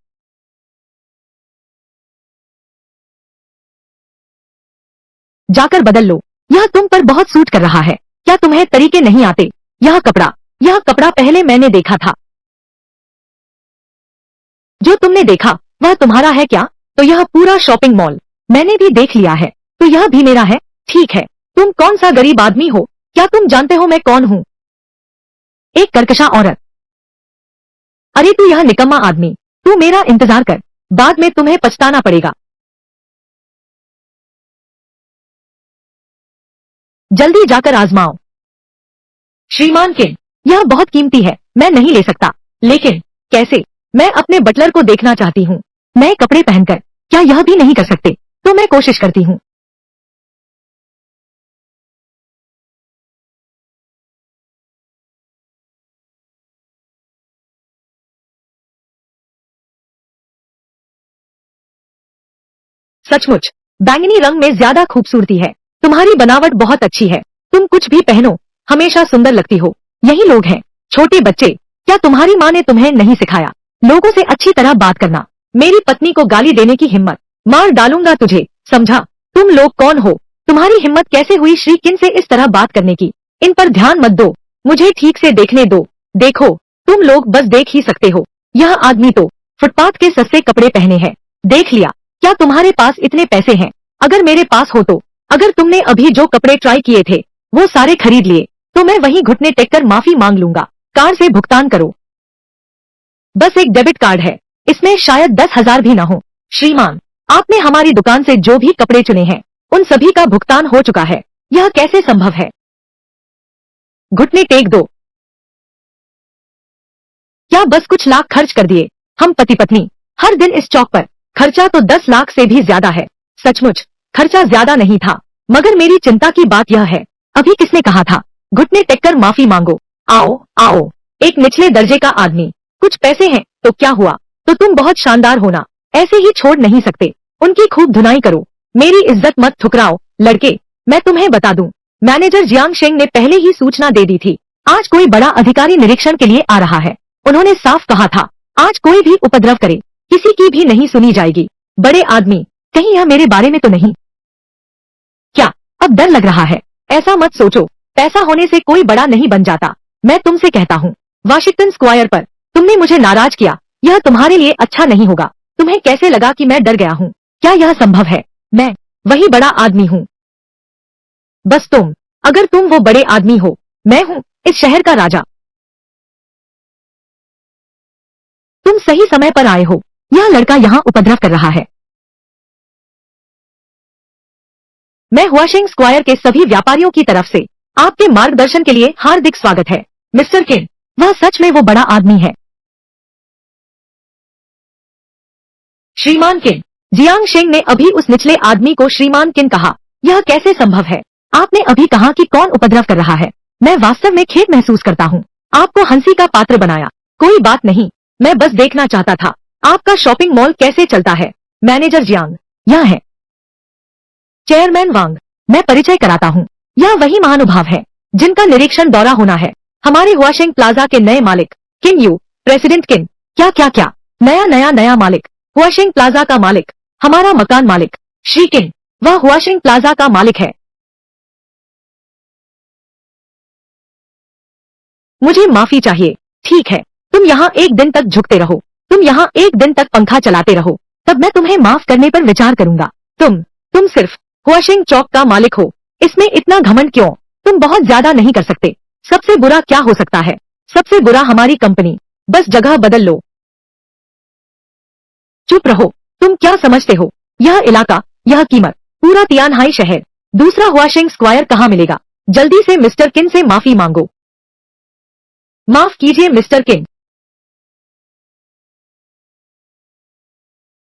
A: जाकर बदल लो। यह तुम पर बहुत सूट कर रहा है। क्या तुम्हें तरीके नहीं आते? यह कपड़ा पहले मैंने देखा था। जो तुमने देखा वह तुम्हारा है क्या? तो यह पूरा शॉपिंग मॉल मैंने भी देख लिया है। तो यह भी मेरा है। ठीक है। तुम कौन सा गरीब आदमी हो? क्या तुम जानते हो मैं कौन हूँ? एक कर्कशा औरत। अरे तू यह निकम्मा आदमी, तू मेरा इंतजार कर। बाद में तुम्हें पछताना पड़ेगा। जल्दी जाकर आजमाओ। श्रीमान किन, यह बहुत कीमती है। मैं नहीं ले सकता। लेकिन कैसे? मैं अपने बटलर को देखना चाहती हूँ। नए कपड़े पहनकर क्या यह भी नहीं कर सकते? तो मैं कोशिश करती हूँ। सचमुच बैंगनी रंग में ज्यादा खूबसूरती है। तुम्हारी बनावट बहुत अच्छी है। तुम कुछ भी पहनो हमेशा सुंदर लगती हो। यही लोग हैं छोटे बच्चे। क्या तुम्हारी माँ ने तुम्हें नहीं सिखाया लोगों से अच्छी तरह बात करना? मेरी पत्नी को गाली देने की हिम्मत? मार डालूंगा तुझे, समझा? तुम लोग कौन हो? तुम्हारी हिम्मत कैसे हुई श्री किन से इस तरह बात करने की? इन पर ध्यान मत दो। मुझे ठीक से देखने दो। देखो, तुम लोग बस देख ही सकते हो। यह आदमी तो फुटपाथ के सस्ते कपड़े पहने हैं। देख लिया। क्या तुम्हारे पास इतने पैसे हैं? अगर मेरे पास हो तो अगर तुमने अभी जो कपड़े ट्राई किए थे वो सारे खरीद लिए तो मैं वहीं घुटने टेक कर माफी मांग लूंगा। कार्ड से भुगतान करो। बस एक डेबिट कार्ड है। इसमें शायद 10,000 भी न हो। श्रीमान, आपने हमारी दुकान से जो भी कपड़े चुने हैं उन सभी का भुगतान हो चुका है। यह कैसे संभव है? घुटने टेक दो। क्या बस कुछ लाख खर्च कर दिए? हम पति पत्नी हर दिन इस चौक पर। खर्चा तो 10 लाख से भी ज्यादा है। सचमुच खर्चा ज्यादा नहीं था, मगर मेरी चिंता की बात यह है। अभी किसने कहा था घुटने टेक कर माफी मांगो? आओ आओ। एक निचले दर्जे का आदमी। कुछ पैसे हैं तो क्या हुआ? तो तुम बहुत शानदार हो ना, ऐसे ही छोड़ नहीं सकते। उनकी खूब धुनाई करो। मेरी इज्जत मत ठुकराओ लड़के। मैं तुम्हें बता दूं, मैनेजर जियांग शेंग ने पहले ही सूचना दे दी थी। आज कोई बड़ा अधिकारी निरीक्षण के लिए आ रहा है। उन्होंने साफ कहा था आज कोई भी उपद्रव करे किसी की भी नहीं सुनी जाएगी। बड़े आदमी, कहीं यह मेरे बारे में तो नहीं? क्या अब डर लग रहा है? ऐसा मत सोचो। पैसा होने से कोई बड़ा नहीं बन जाता। मैं तुमसे कहता हूँ, वाशिंगटन स्क्वायर पर तुमने मुझे नाराज किया। यह तुम्हारे लिए अच्छा नहीं होगा। तुम्हें कैसे लगा कि मैं डर गया हूँ? क्या यह संभव है? मैं वही बड़ा आदमी हूँ। बस तुम, अगर तुम वो बड़े आदमी हो, मैं हूँ इस शहर का राजा। तुम सही समय पर आए हो। यह लड़का यहाँ उपद्रव कर रहा है। मैं हुआशिंग स्क्वायर के सभी व्यापारियों की तरफ से आपके मार्गदर्शन के लिए हार्दिक स्वागत है। मिस्टर किन, वह सच में वो बड़ा आदमी है। श्रीमान किन, जियांग शेंग ने अभी उस निचले आदमी को श्रीमान किन कहा। यह कैसे संभव है? आपने अभी कहा कि कौन उपद्रव कर रहा है। मैं वास्तव में खेद महसूस करता हूँ। आपको हंसी का पात्र बनाया। कोई बात नहीं, मैं बस देखना चाहता था आपका शॉपिंग मॉल कैसे चलता है। मैनेजर जियांग, यह है चेयरमैन वांग। मैं परिचय कराता हूँ। यह वही महानुभाव है जिनका निरीक्षण दौरा होना है। हमारे हुआशिंग प्लाजा के नए मालिक किन यू, प्रेसिडेंट किन। क्या क्या क्या, नया नया नया मालिक, हुआशिंग प्लाजा का मालिक, हमारा मकान मालिक, श्री किन, वह हुआशिंग प्लाजा का मालिक है। मुझे माफी चाहिए। ठीक है, तुम यहाँ एक दिन तक झुकते रहो, तुम यहाँ एक दिन तक पंखा चलाते रहो, तब मैं तुम्हें माफ करने पर विचार करूंगा। तुम सिर्फ हुआशिंग चौक का मालिक हो, इसमें इतना घमंड क्यों? तुम बहुत ज्यादा नहीं कर सकते। सबसे बुरा क्या हो सकता है? सबसे बुरा हमारी कंपनी। बस जगह बदल लो। चुप रहो। तुम क्या समझते हो? यह इलाका, यह कीमत, पूरा तियानहाई शहर, दूसरा हुआशिंग स्क्वायर कहाँ मिलेगा? जल्दी से मिस्टर किन से माफी मांगो। माफ कीजिए मिस्टर किन।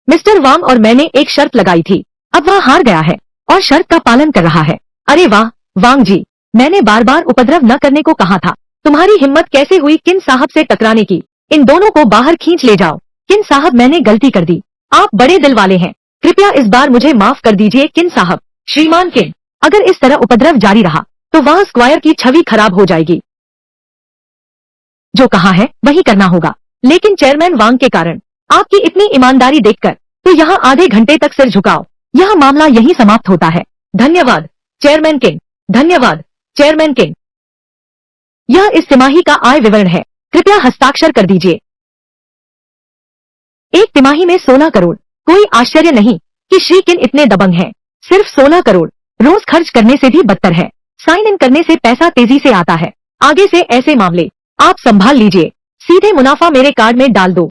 A: मिस्टर वांग और मैंने एक शर्त लगाई थी, अब वह हार गया है और शर्त का पालन कर रहा है। अरे वाह वांग जी, मैंने बार बार उपद्रव न करने को कहा था। तुम्हारी हिम्मत कैसे हुई किन साहब से टकराने की? इन दोनों को बाहर खींच ले जाओ। किन साहब, मैंने गलती कर दी। आप बड़े दिल वाले हैं, कृपया इस बार मुझे माफ कर दीजिए किन साहब। श्रीमान किन, अगर इस तरह उपद्रव जारी रहा तो वहाँ स्क्वायर की छवि खराब हो जाएगी। जो कहा है वही करना होगा, लेकिन चेयरमैन वांग के कारण, आपकी इतनी ईमानदारी देखकर, तो यहाँ आधे घंटे तक सिर झुकाओ। यह मामला यहीं समाप्त होता है। धन्यवाद चेयरमैन किंग, धन्यवाद चेयरमैन किंग। यह इस तिमाही का आय विवरण है, कृपया हस्ताक्षर कर दीजिए। एक तिमाही में 16 करोड़, कोई आश्चर्य नहीं कि श्री किन इतने दबंग हैं। सिर्फ 16 करोड़ रोज खर्च करने से भी बदतर है। साइन इन करने से पैसा तेजी से आता है। आगे से ऐसे मामले आप संभाल लीजिए, सीधे मुनाफा मेरे कार्ड में डाल दो।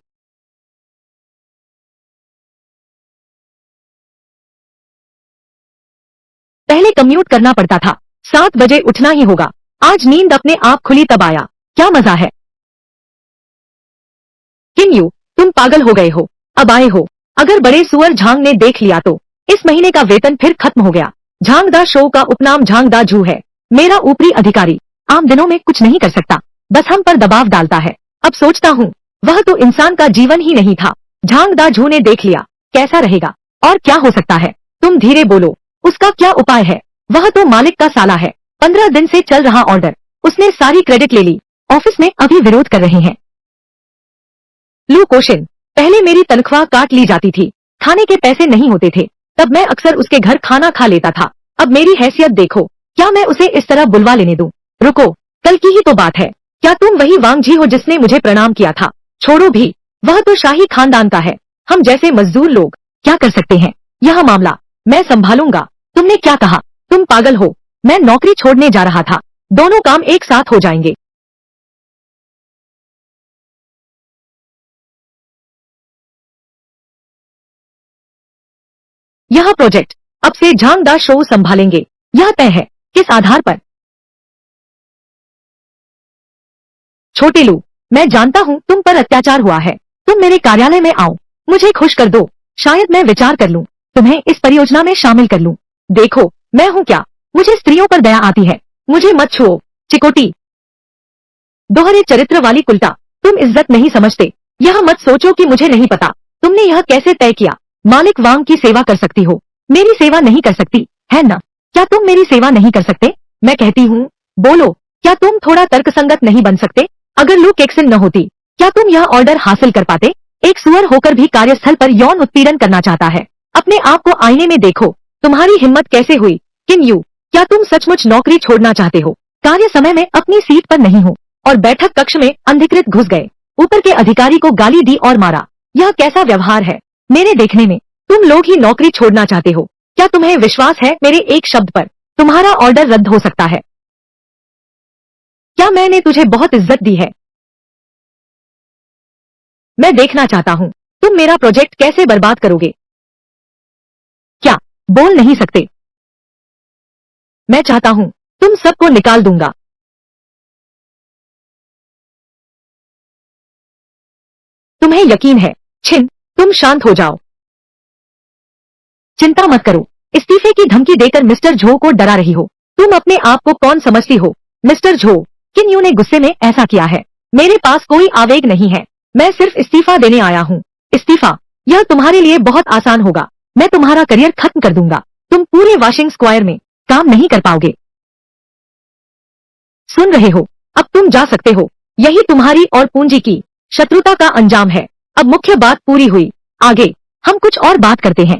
A: पहले कम्यूट करना पड़ता था, 7 बजे उठना ही होगा। आज नींद अपने आप खुली तब आया, क्या मजा है। किन यू, तुम पागल हो गए हो, अब आए हो। अगर बड़े सुअर झांग ने देख लिया तो इस महीने का वेतन फिर खत्म हो गया। झांग दा शो का उपनाम झांग दा झू है। मेरा ऊपरी अधिकारी आम दिनों में कुछ नहीं कर सकता, बस हम पर दबाव डालता है। अब सोचता हूँ वह तो इंसान का जीवन ही नहीं था। झांग दा झू ने देख लिया, कैसा रहेगा? और क्या हो सकता है? तुम धीरे बोलो, उसका क्या उपाय है? वह तो मालिक का साला है। 15 दिन से चल रहा ऑर्डर, उसने सारी क्रेडिट ले ली। ऑफिस में अभी विरोध कर रहे हैं। लू कोशिन, पहले मेरी तनख्वाह काट ली जाती थी, खाने के पैसे नहीं होते थे, तब मैं अक्सर उसके घर खाना खा लेता था। अब मेरी हैसियत देखो, क्या मैं उसे इस तरह बुलवा लेने दूं? रुको, कल की ही तो बात है। क्या तुम वही वांग जी हो जिसने मुझे प्रणाम किया था? छोड़ो भी, वह तो शाही खानदान का है। हम जैसे मजदूर लोग क्या कर सकते हैं? यह मामला मैं संभालूंगा। तुमने क्या कहा? तुम पागल हो, मैं नौकरी छोड़ने जा रहा था। दोनों काम एक साथ हो जाएंगे। यह प्रोजेक्ट अब से झांग दा शो संभालेंगे, यह तय है। किस आधार पर? छोटे लू, मैं जानता हूँ तुम पर अत्याचार हुआ है। तुम मेरे कार्यालय में आओ, मुझे खुश कर दो, शायद मैं विचार कर लूँ, तुम्हें इस परियोजना में शामिल कर लूँ। देखो मैं हूँ क्या, मुझे स्त्रियों पर दया आती है। मुझे मत छुओ, चिकोटी। दोहरे चरित्र वाली कुलटा, तुम इज्जत नहीं समझते। यह मत सोचो कि मुझे नहीं पता। तुमने यह कैसे तय किया? मालिक वांग की सेवा कर सकती हो, मेरी सेवा नहीं कर सकती, है ना? क्या तुम मेरी सेवा नहीं कर सकते? मैं कहती हूँ, बोलो, क्या तुम थोड़ा तर्कसंगत नहीं बन सकते? अगर लू केक्सन न होती, क्या तुम यह ऑर्डर हासिल कर पाते? एक सुअर होकर भी कार्यस्थल पर यौन उत्पीड़न करना चाहता है। अपने आप को आईने में देखो, तुम्हारी हिम्मत कैसे हुई? किन यू, क्या तुम सचमुच नौकरी छोड़ना चाहते हो? कार्य समय में अपनी सीट पर नहीं हो और बैठक कक्ष में अंधिकृत घुस गए, ऊपर के अधिकारी को गाली दी और मारा। यह कैसा व्यवहार है? मेरे देखने में तुम लोग ही नौकरी छोड़ना चाहते हो। क्या तुम्हें विश्वास है मेरे एक शब्द पर? तुम्हारा ऑर्डर रद्द हो सकता है। क्या मैंने तुझे बहुत इज्जत दी है? मैं देखना चाहता हूँ तुम मेरा प्रोजेक्ट कैसे बर्बाद करोगे। क्या बोल नहीं सकते? मैं चाहता हूँ तुम सबको निकाल दूंगा। तुम्हें यकीन है? छिन, तुम शांत हो जाओ। चिंता मत करो, इस्तीफे की धमकी देकर मिस्टर झो को डरा रही हो। तुम अपने आप को कौन समझती हो? मिस्टर झो, किन यू ने गुस्से में ऐसा किया है। मेरे पास कोई आवेग नहीं है, मैं सिर्फ इस्तीफा देने आया हूँ। इस्तीफा? यह तुम्हारे लिए बहुत आसान होगा। मैं तुम्हारा करियर खत्म कर दूंगा। तुम पूरे वाशिंग स्क्वायर में काम नहीं कर पाओगे। सुन रहे हो? अब तुम जा सकते हो। यही तुम्हारी और पूंजी की शत्रुता का अंजाम है। अब मुख्य बात पूरी हुई, आगे हम कुछ और बात करते हैं।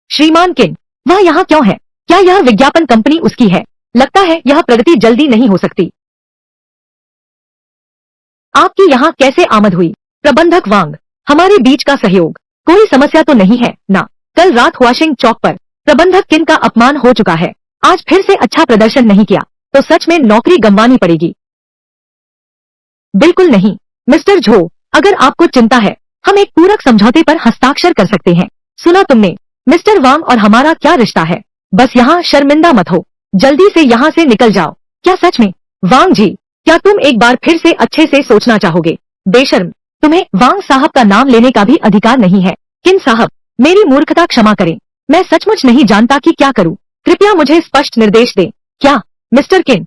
A: श्रीमान किन, वह यहाँ क्यों है? क्या यह विज्ञापन कंपनी उसकी है? लगता है यह प्रगति जल्दी नहीं हो सकती। आपकी यहाँ कैसे आमद हुई? प्रबंधक वांग, हमारे बीच का सहयोग, कोई समस्या तो नहीं है ना? कल रात हुआशिंग चौक पर प्रबंधक किन का अपमान हो चुका है। आज फिर से अच्छा प्रदर्शन नहीं किया तो सच में नौकरी गंवानी पड़ेगी। बिल्कुल नहीं मिस्टर झो, अगर आपको चिंता है हम एक पूरक समझौते पर हस्ताक्षर कर सकते हैं। सुना तुमने मिस्टर वांग और हमारा क्या रिश्ता है? बस यहाँ शर्मिंदा मत हो, जल्दी से यहाँ से निकल जाओ। क्या सच में? वांग जी, क्या तुम एक बार फिर से अच्छे से सोचना चाहोगे? बेशर्म, तुम्हें वांग साहब का नाम लेने का भी अधिकार नहीं है। किन साहब, मेरी मूर्खता क्षमा करें, मैं सचमुच नहीं जानता कि क्या करूं। कृपया मुझे स्पष्ट निर्देश दें। क्या मिस्टर किन?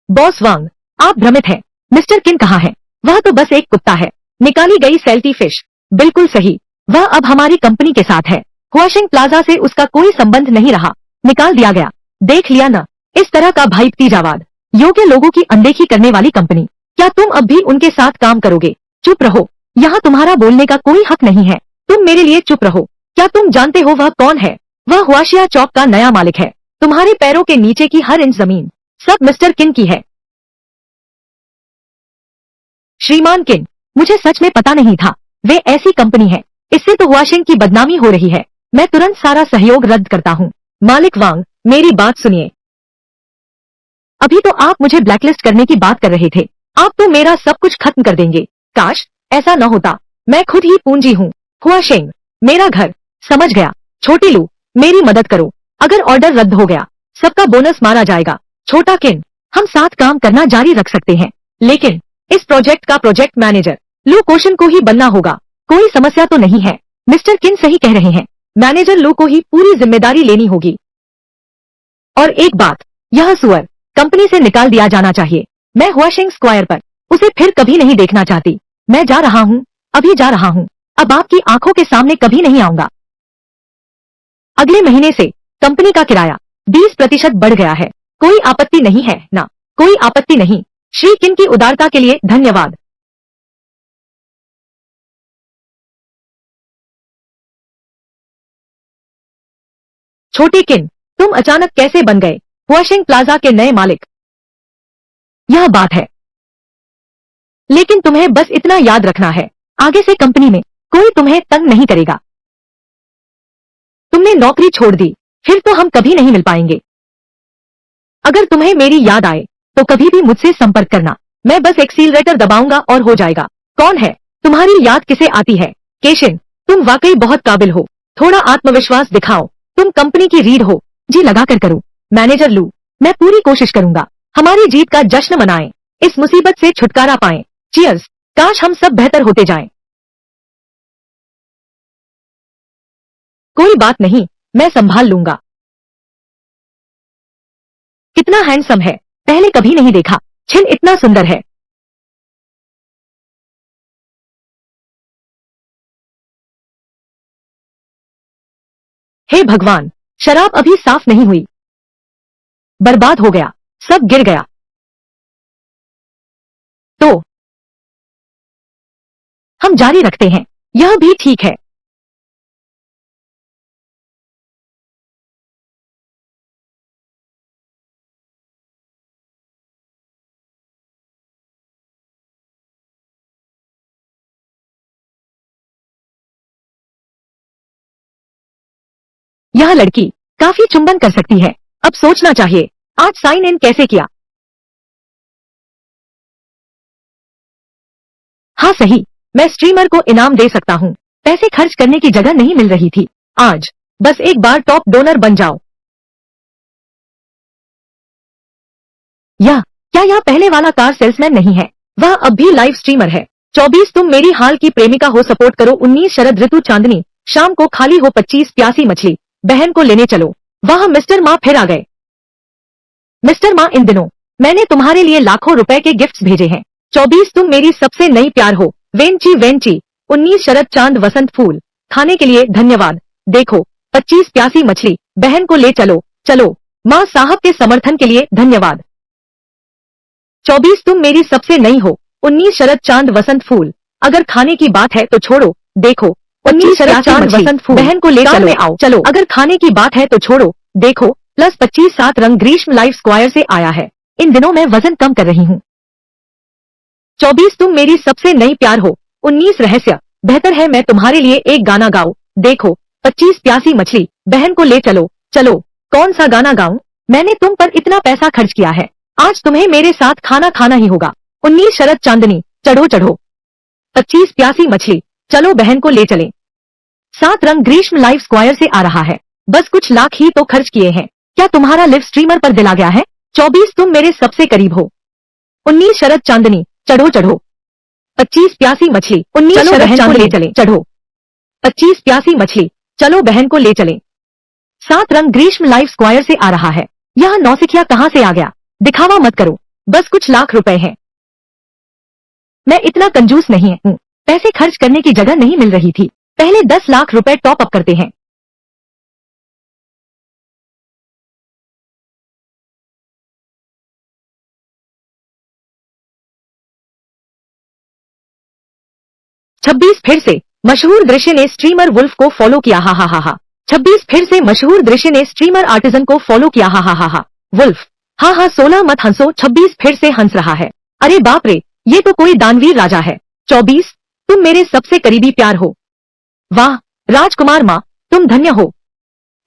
A: बॉस वांग, आप भ्रमित हैं। मिस्टर किन कहाँ है? वह तो बस एक कुत्ता है, निकाली गई सैल्टी फिश। बिल्कुल सही, वह अब हमारी कंपनी के साथ है। हुआशिंग प्लाजा से उसका कोई संबंध नहीं रहा, निकाल दिया गया। देख लिया ना, इस तरह का भाई भतीजावाद, योग्य लोगों की अनदेखी करने वाली कंपनी। क्या तुम अब भी उनके साथ काम करोगे? चुप रहो, यहाँ तुम्हारा बोलने का कोई हक नहीं है। तुम मेरे लिए चुप रहो। क्या तुम जानते हो वह कौन है? वह हुआशिया चौक का नया मालिक है। तुम्हारे पैरों के नीचे की हर इंच जमीन सब मिस्टर किन की है। श्रीमान किन, मुझे सच में पता नहीं था वे ऐसी कंपनी है। इससे तो हुआशिंग की बदनामी हो रही है। मैं तुरंत सारा सहयोग रद्द करता हूँ। मालिक वांग, मेरी बात सुनिए। अभी तो आप मुझे ब्लैकलिस्ट करने की बात कर रहे थे, आप तो मेरा सब कुछ खत्म कर देंगे। काश ऐसा न होता, मैं खुद ही पूंजी हूँ। हुआशिंग, मेरा घर। समझ गया। छोटी लू, मेरी मदद करो। अगर ऑर्डर रद्द हो गया, सबका बोनस मारा जाएगा। छोटा किन, हम साथ काम करना जारी रख सकते हैं, लेकिन इस प्रोजेक्ट का प्रोजेक्ट मैनेजर लू कोशन को ही बनना होगा। कोई समस्या तो नहीं है। मिस्टर किन सही कह रहे हैं, मैनेजर लू को ही पूरी जिम्मेदारी लेनी होगी। और एक बात, यह सुअर कंपनी से निकाल दिया जाना चाहिए। मैं हुआशिंग स्क्वायर पर उसे फिर कभी नहीं देखना चाहती। मैं जा रहा हूँ, अभी जा रहा हूँ। अब आपकी आंखों के सामने कभी नहीं आऊंगा। अगले महीने से कंपनी का किराया 20% बढ़ गया है। कोई आपत्ति नहीं है ना? कोई आपत्ति नहीं। श्री किन की उदारता के लिए धन्यवाद। छोटे किन, तुम अचानक कैसे बन गए हुआशिंग प्लाजा के नए मालिक? यह बात है, लेकिन तुम्हें बस इतना याद रखना है, आगे से कंपनी में कोई तुम्हें तंग नहीं करेगा। तुमने नौकरी छोड़ दी, फिर तो हम कभी नहीं मिल पाएंगे। अगर तुम्हें मेरी याद आए तो कभी भी मुझसे संपर्क करना। मैं बस एक्सीलरेटर दबाऊंगा और हो जाएगा। कौन है? तुम्हारी याद किसे आती है? केशिन, तुम वाकई बहुत काबिल हो। थोड़ा आत्मविश्वास दिखाओ। तुम कंपनी की रीढ़ हो। जी लगाकर करो। मैनेजर लू, मैं पूरी कोशिश करूंगा। हमारी जीत का जश्न मनाएं, इस मुसीबत से छुटकारा पाएं। चीयर्स। काश हम सब बेहतर होते जाएं। कोई बात नहीं, मैं संभाल लूंगा। कितना हैंडसम है, पहले कभी नहीं देखा। छिन इतना सुंदर है। हे भगवान, शराब अभी साफ नहीं हुई। बर्बाद हो गया, सब गिर गया। तो हम जारी रखते हैं, यह भी ठीक है। यह लड़की काफी चुंबन कर सकती है, अब सोचना चाहिए आज साइन इन कैसे किया। हाँ सही, मैं स्ट्रीमर को इनाम दे सकता हूँ। पैसे खर्च करने की जगह नहीं मिल रही थी आज। बस एक बार टॉप डोनर बन जाओ। या क्या यह पहले वाला कार सेल्समैन नहीं है? वह अब भी लाइव स्ट्रीमर है। 24 तुम मेरी हाल की प्रेमिका हो सपोर्ट करो। 19 शरद ऋतु चांदनी शाम को खाली हो। 25 प्यासी मछली बहन को लेने चलो। वह मिस्टर माँ फिर आ गए। मिस्टर माँ, इन दिनों मैंने तुम्हारे लिए लाखों रुपए के गिफ्ट्स भेजे हैं। 24 तुम मेरी सबसे नई प्यार हो। वेंची वेंची। 19 शरद चांद वसंत फूल खाने के लिए धन्यवाद। देखो 25 प्यासी मछली, बहन को ले चलो चलो। माँ साहब के समर्थन के लिए धन्यवाद। 24 तुम मेरी सबसे नई हो। 19 शरद चांद वसंत फूल, अगर खाने की बात है तो छोड़ो। देखो 25 शरद चांद वसंत फूल, बहन को ले चलो आओ चलो। अगर खाने की बात है तो छोड़ो। देखो +25 7 रंग ग्रीष्म लाइफ स्क्वायर से आया है। इन दिनों मैं वजन कम कर रही हूँ। 24 तुम मेरी सबसे नई प्यार हो। 19 रहस्य, बेहतर है मैं तुम्हारे लिए एक गाना गाऊं। देखो 25 प्यासी मछली, बहन को ले चलो चलो। कौन सा गाना गाऊं? मैंने तुम पर इतना पैसा खर्च किया है, आज तुम्हें मेरे साथ खाना खाना ही होगा। 19 शरद चांदनी, चढ़ो चढ़ो। 25 प्यासी मछली, चलो बहन को ले चलें। 7 रंग ग्रीष्म लाइफ स्क्वायर से आ रहा है। बस कुछ लाख ही तो खर्च किए हैं, क्या तुम्हारा लिव स्ट्रीमर पर दिल आ गया है? 24 तुम मेरे सबसे करीब हो। 19 शरद चांदनी, चढ़ो चढ़ो। 25 प्यासी मछली, 19 चलो बहन को ले चलें चढ़ो। 25 प्यासी मछली, चलो बहन को ले चलें। 7 रंग ग्रीष्म लाइफ स्क्वायर से आ रहा है। यह नौसिखिया कहाँ से आ गया? दिखावा मत करो, बस कुछ लाख रुपए हैं। मैं इतना कंजूस नहीं हूँ, पैसे खर्च करने की जगह नहीं मिल रही थी। पहले 10 लाख रुपए टॉप अप करते हैं। छब्बीस फिर से मशहूर दृश्य ने स्ट्रीमर वुल्फ को फॉलो किया हा हा हा हा। 26 फिर से मशहूर दृश्य ने स्ट्रीमर आर्टिजन को फॉलो किया हा हा हा हा। वुल्फ, हाँ हाँ 16 मत हंसो। 26 फिर से हंस रहा है। अरे बाप रे, ये तो कोई दानवीर राजा है। 24 तुम मेरे सबसे करीबी प्यार हो। वाह राजकुमार माँ, तुम धन्य हो।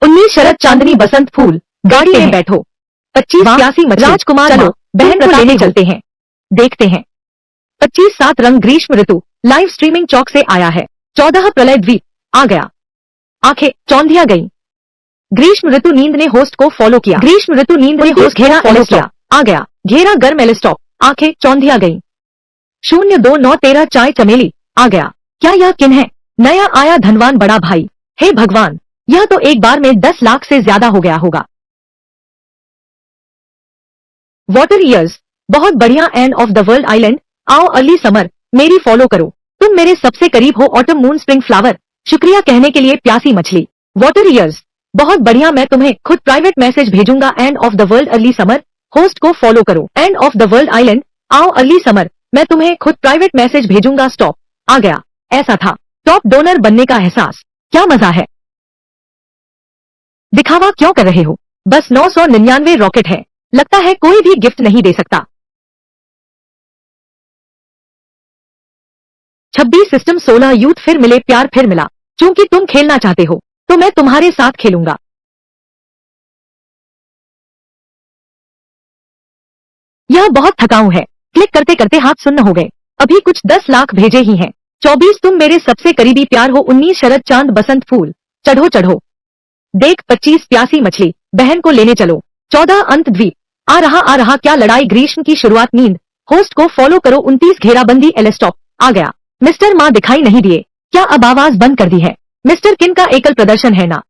A: 19 शरद चांदनी बसंत फूल, गाड़ी में बैठो। 25 प्यासी मछली, राजकुमार चलो बहन को लेने चलते हैं, देखते हैं। 25 7 रंग ग्रीष्म ऋतु, लाइव स्ट्रीमिंग चौक से आया है। 14 प्रलय द्वीप, आ गया। आंखें चौंधिया गई। ग्रीष्म ऋतु नींद ने होस्ट को फॉलो किया। ग्रीष्म ऋतु नींद ने होस्ट घेरा फॉलो किया। आ गया घेरा गर्म एलिस्टॉप, आंखें चौंधिया गई। 02913 चाय चमेली, आ गया। क्या यह किन है? नया आया धनवान बड़ा भाई। हे भगवान, यह तो एक बार में 10 लाख से ज्यादा हो गया होगा। वाटर ईयर्स, बहुत बढ़िया। End of the world island, आओ अर्ली समर, मेरी फॉलो करो। तुम मेरे सबसे करीब हो। ऑटम मून स्प्रिंग फ्लावर, शुक्रिया कहने के लिए प्यासी मछली। वाटर ईयर्स, बहुत बढ़िया, मैं तुम्हें खुद प्राइवेट मैसेज भेजूंगा। End of the world early summer, host को फॉलो करो। End of the world island, आओ अर्ली समर, मैं तुम्हें खुद प्राइवेट मैसेज भेजूंगा। स्टॉप, आ गया। ऐसा था टॉप डोनर बनने का एहसास, क्या मजा है। दिखावा क्यों कर रहे हो? बस 999 रॉकेट है, लगता है कोई भी गिफ्ट नहीं दे सकता। 26 सिस्टम 16 यूथ फिर मिले प्यार फिर मिला। चूंकि तुम खेलना चाहते हो तो मैं तुम्हारे साथ खेलूंगा। यह बहुत थकाऊ है, क्लिक करते करते हाथ सुन्न हो गए। अभी कुछ 10 लाख भेजे ही हैं। 24 तुम मेरे सबसे करीबी प्यार हो। 19 शरद चांद बसंत फूल, चढ़ो चढ़ो। देख 25 प्यासी मछली, बहन को लेने चलो। 14 अंत द्वीप, आ रहा क्या लड़ाई। ग्रीष्म की शुरुआत नींद, होस्ट को फॉलो करो। 29 घेराबंदी एलेस्टॉप, आ गया। मिस्टर माँ दिखाई नहीं दिए, क्या अब आवाज बंद कर दी है? मिस्टर किन का एकल प्रदर्शन है ना।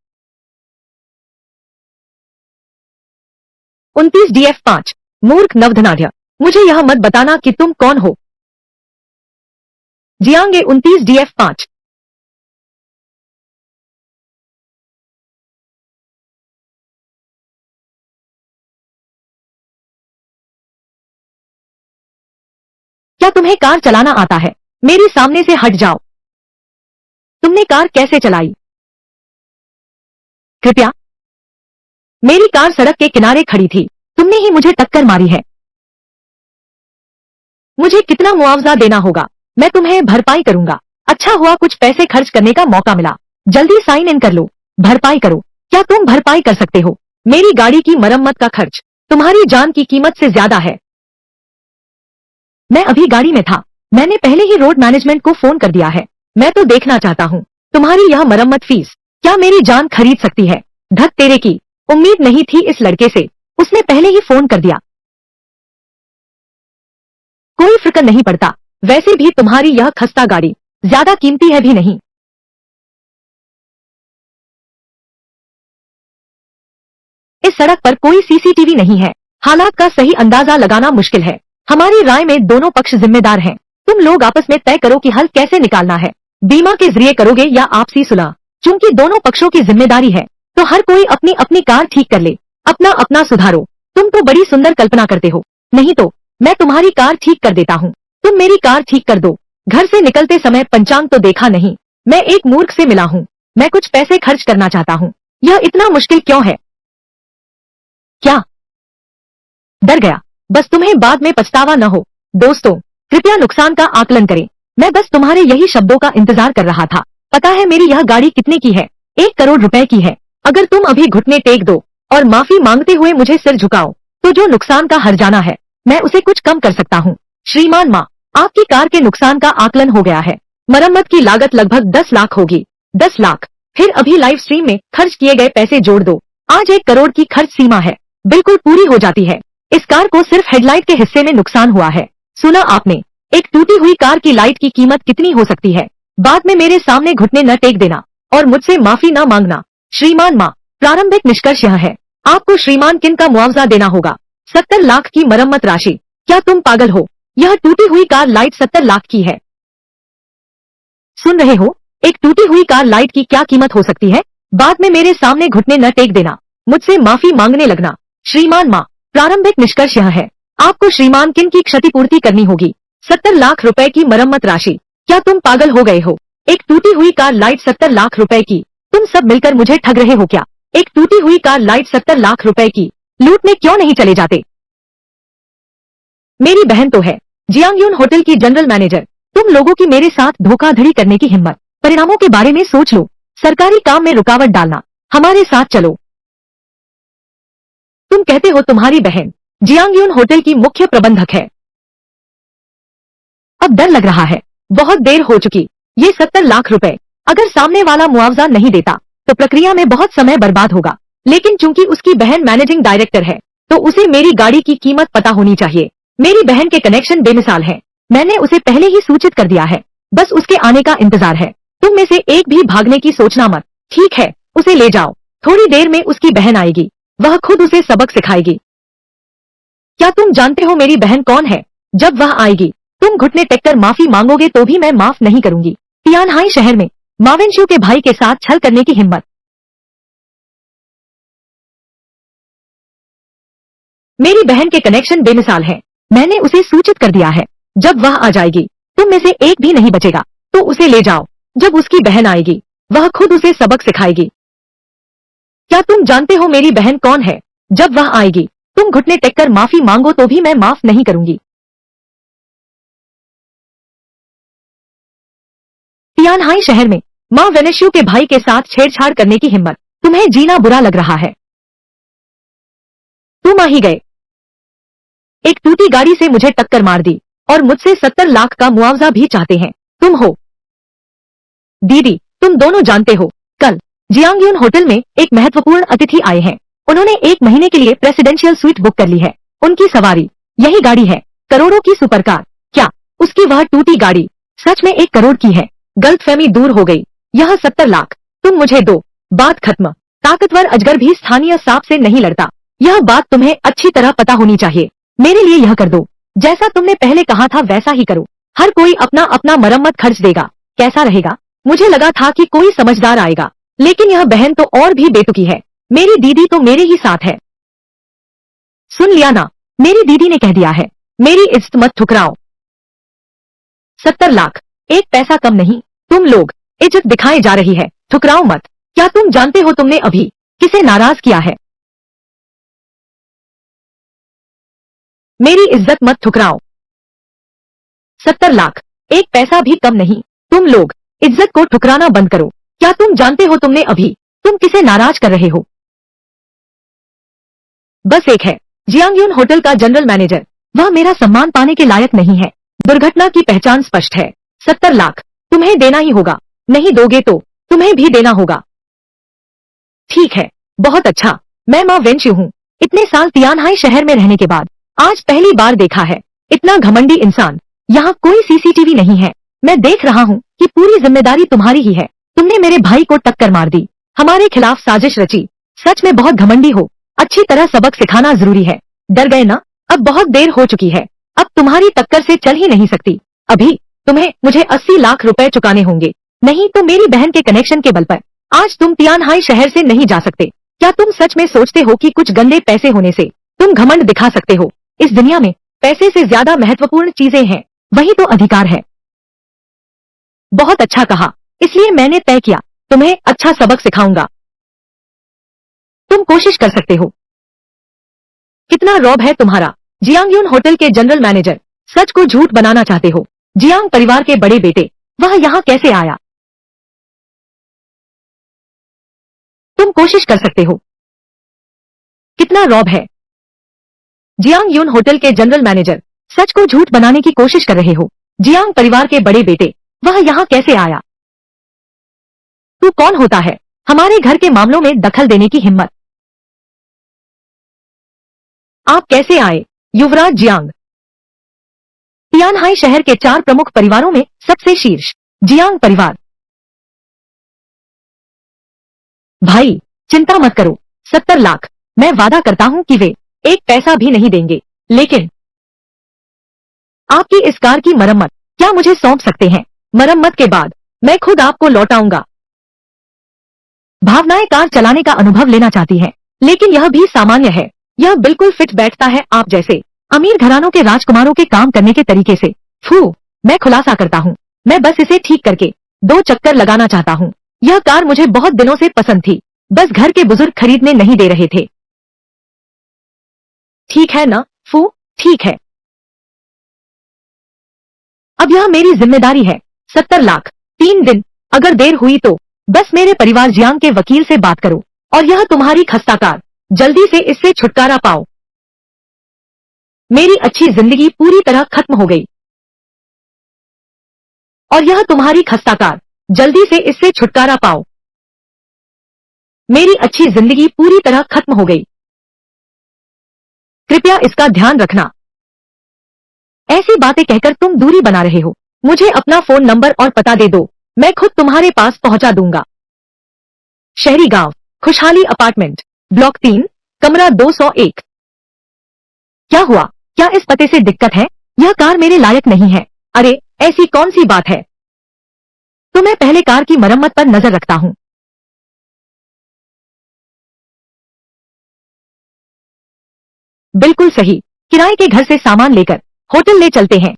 A: 29 DF5, मूर्ख नवधनाढ्य, मुझे यह मत बताना कि तुम कौन हो। जियांगे 29 DF5। क्या तुम्हें कार चलाना आता है? मेरे सामने से हट जाओ। तुमने कार कैसे चलाई? कृपया, मेरी कार सड़क के किनारे खड़ी थी, तुमने ही मुझे टक्कर मारी है। मुझे कितना मुआवजा देना होगा? मैं तुम्हें भरपाई करूंगा। अच्छा हुआ कुछ पैसे खर्च करने का मौका मिला। जल्दी साइन इन कर लो, भरपाई करो। क्या तुम भरपाई कर सकते हो? मेरी गाड़ी की मरम्मत का खर्च तुम्हारी जान की कीमत से ज्यादा है। मैं अभी गाड़ी में था, मैंने पहले ही रोड मैनेजमेंट को फोन कर दिया है। मैं तो देखना चाहता हूँ तुम्हारी यह मरम्मत फीस क्या मेरी जान खरीद सकती है। धत तेरे की, उम्मीद नहीं थी इस लड़के से, उसने पहले ही फोन कर दिया। कोई फिक्र नहीं पड़ता, वैसे भी तुम्हारी यह खस्ता गाड़ी ज्यादा कीमती है भी नहीं। इस सड़क पर कोई सीसीटीवी नहीं है, हालात का सही अंदाजा लगाना मुश्किल है। हमारी राय में दोनों पक्ष जिम्मेदार हैं। तुम लोग आपस में तय करो कि हल कैसे निकालना है। बीमा के जरिए करोगे या आपसी सुलह? चूंकि दोनों पक्षों की जिम्मेदारी है तो हर कोई अपनी अपनी कार ठीक कर ले, अपना अपना सुधारो। तुम तो बड़ी सुंदर कल्पना करते हो, नहीं तो मैं तुम्हारी कार ठीक कर देता हूँ। तुम मेरी कार ठीक कर दो। घर से निकलते समय पंचांग तो देखा नहीं, मैं एक मूर्ख से मिला हूँ, मैं कुछ पैसे खर्च करना चाहता हूँ, यह इतना मुश्किल क्यों है? क्या डर गया? बस तुम्हें बाद में पछतावा न हो। दोस्तों कृपया नुकसान का आकलन करें, मैं बस तुम्हारे यही शब्दों का इंतजार कर रहा था। पता है मेरी यह गाड़ी कितने की है? 1 करोड़ रुपए की है। अगर तुम अभी घुटने टेक दो और माफी मांगते हुए मुझे सिर झुकाओ तो जो नुकसान का हर्जाना है मैं उसे कुछ कम कर सकता हूँ। श्रीमान माँ, आपकी कार के नुकसान का आकलन हो गया है। मरम्मत की लागत लगभग 10 लाख होगी। 10 लाख? फिर अभी लाइव स्ट्रीम में खर्च किए गए पैसे जोड़ दो। आज 1 करोड़ की खर्च सीमा है, बिल्कुल पूरी हो जाती है। इस कार को सिर्फ हेडलाइट के हिस्से में नुकसान हुआ है। सुना आपने? एक टूटी हुई कार की लाइट की कीमत कितनी हो सकती है? बाद में मेरे सामने घुटने न टेक देना और मुझसे माफी न मांगना। श्रीमान माँ, प्रारंभिक निष्कर्ष यह है, आपको श्रीमान किन का मुआवजा देना होगा। 70 लाख की मरम्मत राशि। क्या तुम पागल हो? यह टूटी हुई कार लाइट 70 लाख की है। सुन रहे हो? एक टूटी हुई कार लाइट की क्या कीमत हो सकती है? बाद में मेरे सामने घुटने न टेक देना, मुझसे माफी मांगने लगना। श्रीमान माँ, प्रारंभिक निष्कर्ष यह है, आपको श्रीमान किन की क्षतिपूर्ति करनी होगी। 70 लाख रुपए की मरम्मत राशि। क्या तुम पागल हो गए हो? एक टूटी हुई कार लाइट 70 लाख रुपए की। तुम सब मिलकर मुझे ठग रहे हो क्या? एक टूटी हुई कार लाइट 70 लाख रुपए की। लूटने क्यों नहीं चले जाते? मेरी बहन तो है जियांगयून होटल की जनरल मैनेजर। तुम लोगों की मेरे साथ धोखाधड़ी करने की हिम्मत। परिणामों के बारे में सोच लो। सरकारी काम में रुकावट डालना, हमारे साथ चलो। तुम कहते हो तुम्हारी बहन जियांगयून होटल की मुख्य प्रबंधक है। अब डर लग रहा है, बहुत देर हो चुकी। ये 70 लाख रुपए, अगर सामने वाला मुआवजा नहीं देता तो प्रक्रिया में बहुत समय बर्बाद होगा। लेकिन चूंकि उसकी बहन मैनेजिंग डायरेक्टर है तो उसे मेरी गाड़ी की कीमत पता होनी चाहिए। मेरी बहन के कनेक्शन बेमिसाल हैं। मैंने उसे पहले ही सूचित कर दिया है, बस उसके आने का इंतजार है। तुम में से एक भी भागने की सोचना मत। ठीक है, उसे ले जाओ। थोड़ी देर में उसकी बहन आएगी, वह खुद उसे सबक सिखाएगी। क्या तुम जानते हो मेरी बहन कौन है? जब वह आएगी तुम घुटने टेककर माफी मांगोगे तो भी मैं माफ नहीं करूंगी। तियानहाई शहर में मावेनशु के भाई के साथ छल करने की हिम्मत। मेरी बहन के कनेक्शन बेमिसाल हैं। मैंने उसे सूचित कर दिया है, जब वह आ जाएगी तुम में से एक भी नहीं बचेगा। तो उसे ले जाओ। जब उसकी बहन आएगी वह खुद उसे सबक सिखाएगी। क्या तुम जानते हो मेरी बहन कौन है? जब वह आएगी तुम घुटने टेककर माफी मांगो तो भी मैं माफ नहीं करूंगी। तियानहाई शहर में माँ वेनेश्यू के भाई के साथ छेड़छाड़ करने की हिम्मत। तुम्हें जीना बुरा लग रहा है। तुम आ ही गए। एक टूटी गाड़ी से मुझे टक्कर मार दी और मुझसे 70 लाख का मुआवजा भी चाहते हैं। तुम हो दीदी, तुम दोनों जानते हो कल जियांगयून होटल में एक महत्वपूर्ण अतिथि आए हैं। उन्होंने 1 महीने के लिए प्रेसिडेंशियल स्वीट बुक कर ली है। उनकी सवारी यही गाड़ी है, करोड़ों की सुपरकार। क्या उसकी वह टूटी गाड़ी सच में 1 करोड़ की है? गलतफहमी दूर हो गई। यह 70 लाख तुम मुझे दो, बात खत्म। ताकतवर अजगर भी स्थानीय सांप से नहीं लड़ता, यह बात तुम्हें अच्छी तरह पता होनी चाहिए। मेरे लिए यह कर दो, जैसा तुमने पहले कहा था वैसा ही करो। हर कोई अपना अपना मरम्मत खर्च देगा। कैसा रहेगा? मुझे लगा था कि कोई समझदार आएगा, लेकिन यह बहन तो और भी बेतुकी है। मेरी दीदी तो मेरे ही साथ है। सुन लिया ना, मेरी दीदी ने कह दिया है, मेरी इज्जत मत ठुकराओ। 70 लाख, एक पैसा कम नहीं। तुम लोग इज्जत दिखाए जा रही है, ठुकराओ मत। क्या तुम जानते हो तुमने अभी किसे नाराज किया है? मेरी इज्जत मत ठुकराओ। 70 लाख, एक पैसा भी कम नहीं। तुम लोग इज्जत को ठुकराना बंद करो। क्या तुम जानते हो तुमने अभी तुम किसे नाराज कर रहे हो? बस एक है, जियांगयून होटल का जनरल मैनेजर। वह मेरा सम्मान पाने के लायक नहीं है। दुर्घटना की पहचान स्पष्ट है। 70 लाख तुम्हें देना ही होगा, नहीं दोगे तो तुम्हें भी देना होगा। ठीक है, बहुत अच्छा। मैं माँ वेंशु हूँ। इतने साल तियानहाई शहर में रहने के बाद आज पहली बार देखा है इतना घमंडी इंसान। यहाँ कोई सीसीटीवी नहीं है। मैं देख रहा हूँ कि पूरी जिम्मेदारी तुम्हारी ही है। तुमने मेरे भाई को टक्कर मार दी, हमारे खिलाफ साजिश रची। सच में बहुत घमंडी हो। अच्छी तरह सबक सिखाना जरूरी है। डर गए ना? अब बहुत देर हो चुकी है। अब तुम्हारी टक्कर से चल ही नहीं सकती। अभी तुम्हें मुझे 80 लाख रुपए चुकाने होंगे। नहीं तो मेरी बहन के कनेक्शन के बल पर आज तुम तियानहाई शहर से नहीं जा सकते। क्या तुम सच में सोचते हो कि कुछ गंदे पैसे होने से तुम घमंड दिखा सकते हो? इस दुनिया में पैसे से ज्यादा महत्वपूर्ण चीजें हैं, वही तो अधिकार है। बहुत अच्छा कहा, इसलिए मैंने तय किया तुम्हें अच्छा सबक सिखाऊंगा। तुम कोशिश कर सकते हो। कितना रौब है तुम्हारा? जियांगयून होटल के जनरल मैनेजर, सच को झूठ बनाना चाहते हो? जियांग परिवार के बड़े बेटे, वह यहाँ कैसे आया? तुम कोशिश कर सकते हो। कितना रौब है? जियांग यून होटल के जनरल मैनेजर, सच को झूठ बनाने की कोशिश कर रहे हो? जियांग परिवार के बड़े बेटे, वह यहाँ कैसे आया? तू कौन होता है हमारे घर के मामलों में दखल देने की हिम्मत? आप कैसे आए? युवराज जियांग। तियानहाई शहर के 4 प्रमुख परिवारों में सबसे शीर्ष जियांग परिवार। भाई चिंता मत करो, 70 लाख, मैं वादा करता हूँ कि वे एक पैसा भी नहीं देंगे। लेकिन आपकी इस कार की मरम्मत क्या मुझे सौंप सकते हैं? मरम्मत के बाद मैं खुद आपको लौटाऊंगा। भावनाएं कार चलाने का अनुभव लेना चाहती हैं, लेकिन यह भी सामान्य है। यह बिल्कुल फिट बैठता है आप जैसे अमीर घरानों के राजकुमारों के काम करने के तरीके से। फू, मैं खुलासा करता हूँ, मैं बस इसे ठीक करके 2 चक्कर लगाना चाहता हूँ। यह कार मुझे बहुत दिनों से पसंद थी, बस घर के बुजुर्ग खरीदने नहीं दे रहे थे। ठीक है ना फू? ठीक है, अब यह मेरी जिम्मेदारी है। 70 लाख, 3 दिन, अगर देर हुई तो बस मेरे परिवार जियांग के वकील से बात करो और यह तुम्हारी खस्ता कार, जल्दी से इससे छुटकारा पाओ। मेरी अच्छी जिंदगी पूरी तरह खत्म हो गई और यह तुम्हारी खस्ता कार, जल्दी से इससे छुटकारा पाओ। मेरी अच्छी जिंदगी पूरी तरह खत्म हो गई। कृपया इसका ध्यान रखना। ऐसी बातें कहकर तुम दूरी बना रहे हो। मुझे अपना फोन नंबर और पता दे दो, मैं खुद तुम्हारे पास पहुंचा दूंगा। शहरी गांव, खुशहाली अपार्टमेंट, ब्लॉक 3, कमरा 201। क्या हुआ? क्या इस पते से दिक्कत है? यह कार मेरे लायक नहीं है। अरे ऐसी कौन सी बात है? तो मैं पहले कार की मरम्मत पर नजर रखता हूँ। बिल्कुल सही, किराए के घर से सामान लेकर होटल ले चलते हैं।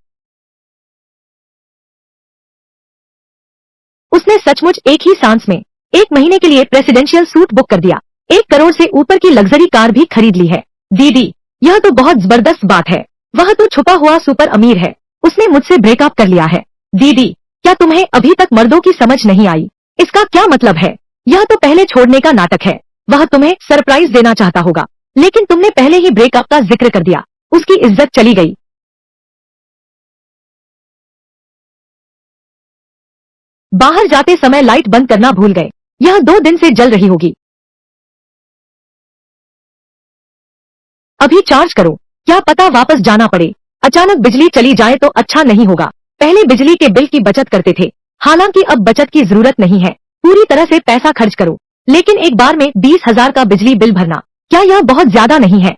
A: उसने सचमुच एक ही सांस में 1 महीने के लिए प्रेसिडेंशियल सूट बुक कर दिया। 1 करोड़ से ऊपर की लग्जरी कार भी खरीद ली है। दीदी, यह तो बहुत जबरदस्त बात है। वह तो छुपा हुआ सुपर अमीर है, उसने मुझसे ब्रेकअप कर लिया है। दीदी, क्या तुम्हें अभी तक मर्दों की समझ नहीं आई? इसका क्या मतलब है? यह तो पहले छोड़ने का नाटक है। वह तुम्हें सरप्राइज देना चाहता होगा, लेकिन तुमने पहले ही ब्रेकअप का जिक्र कर दिया, उसकी इज्जत चली गई। बाहर जाते समय लाइट बंद करना भूल गए, यह 2 दिन से जल रही होगी। अभी चार्ज करो, क्या पता वापस जाना पड़े। अचानक बिजली चली जाए तो अच्छा नहीं होगा। पहले बिजली के बिल की बचत करते थे, हालांकि अब बचत की जरूरत नहीं है। पूरी तरह से पैसा खर्च करो, लेकिन एक बार में 20,000 का बिजली बिल भरना, क्या यह बहुत ज्यादा नहीं है?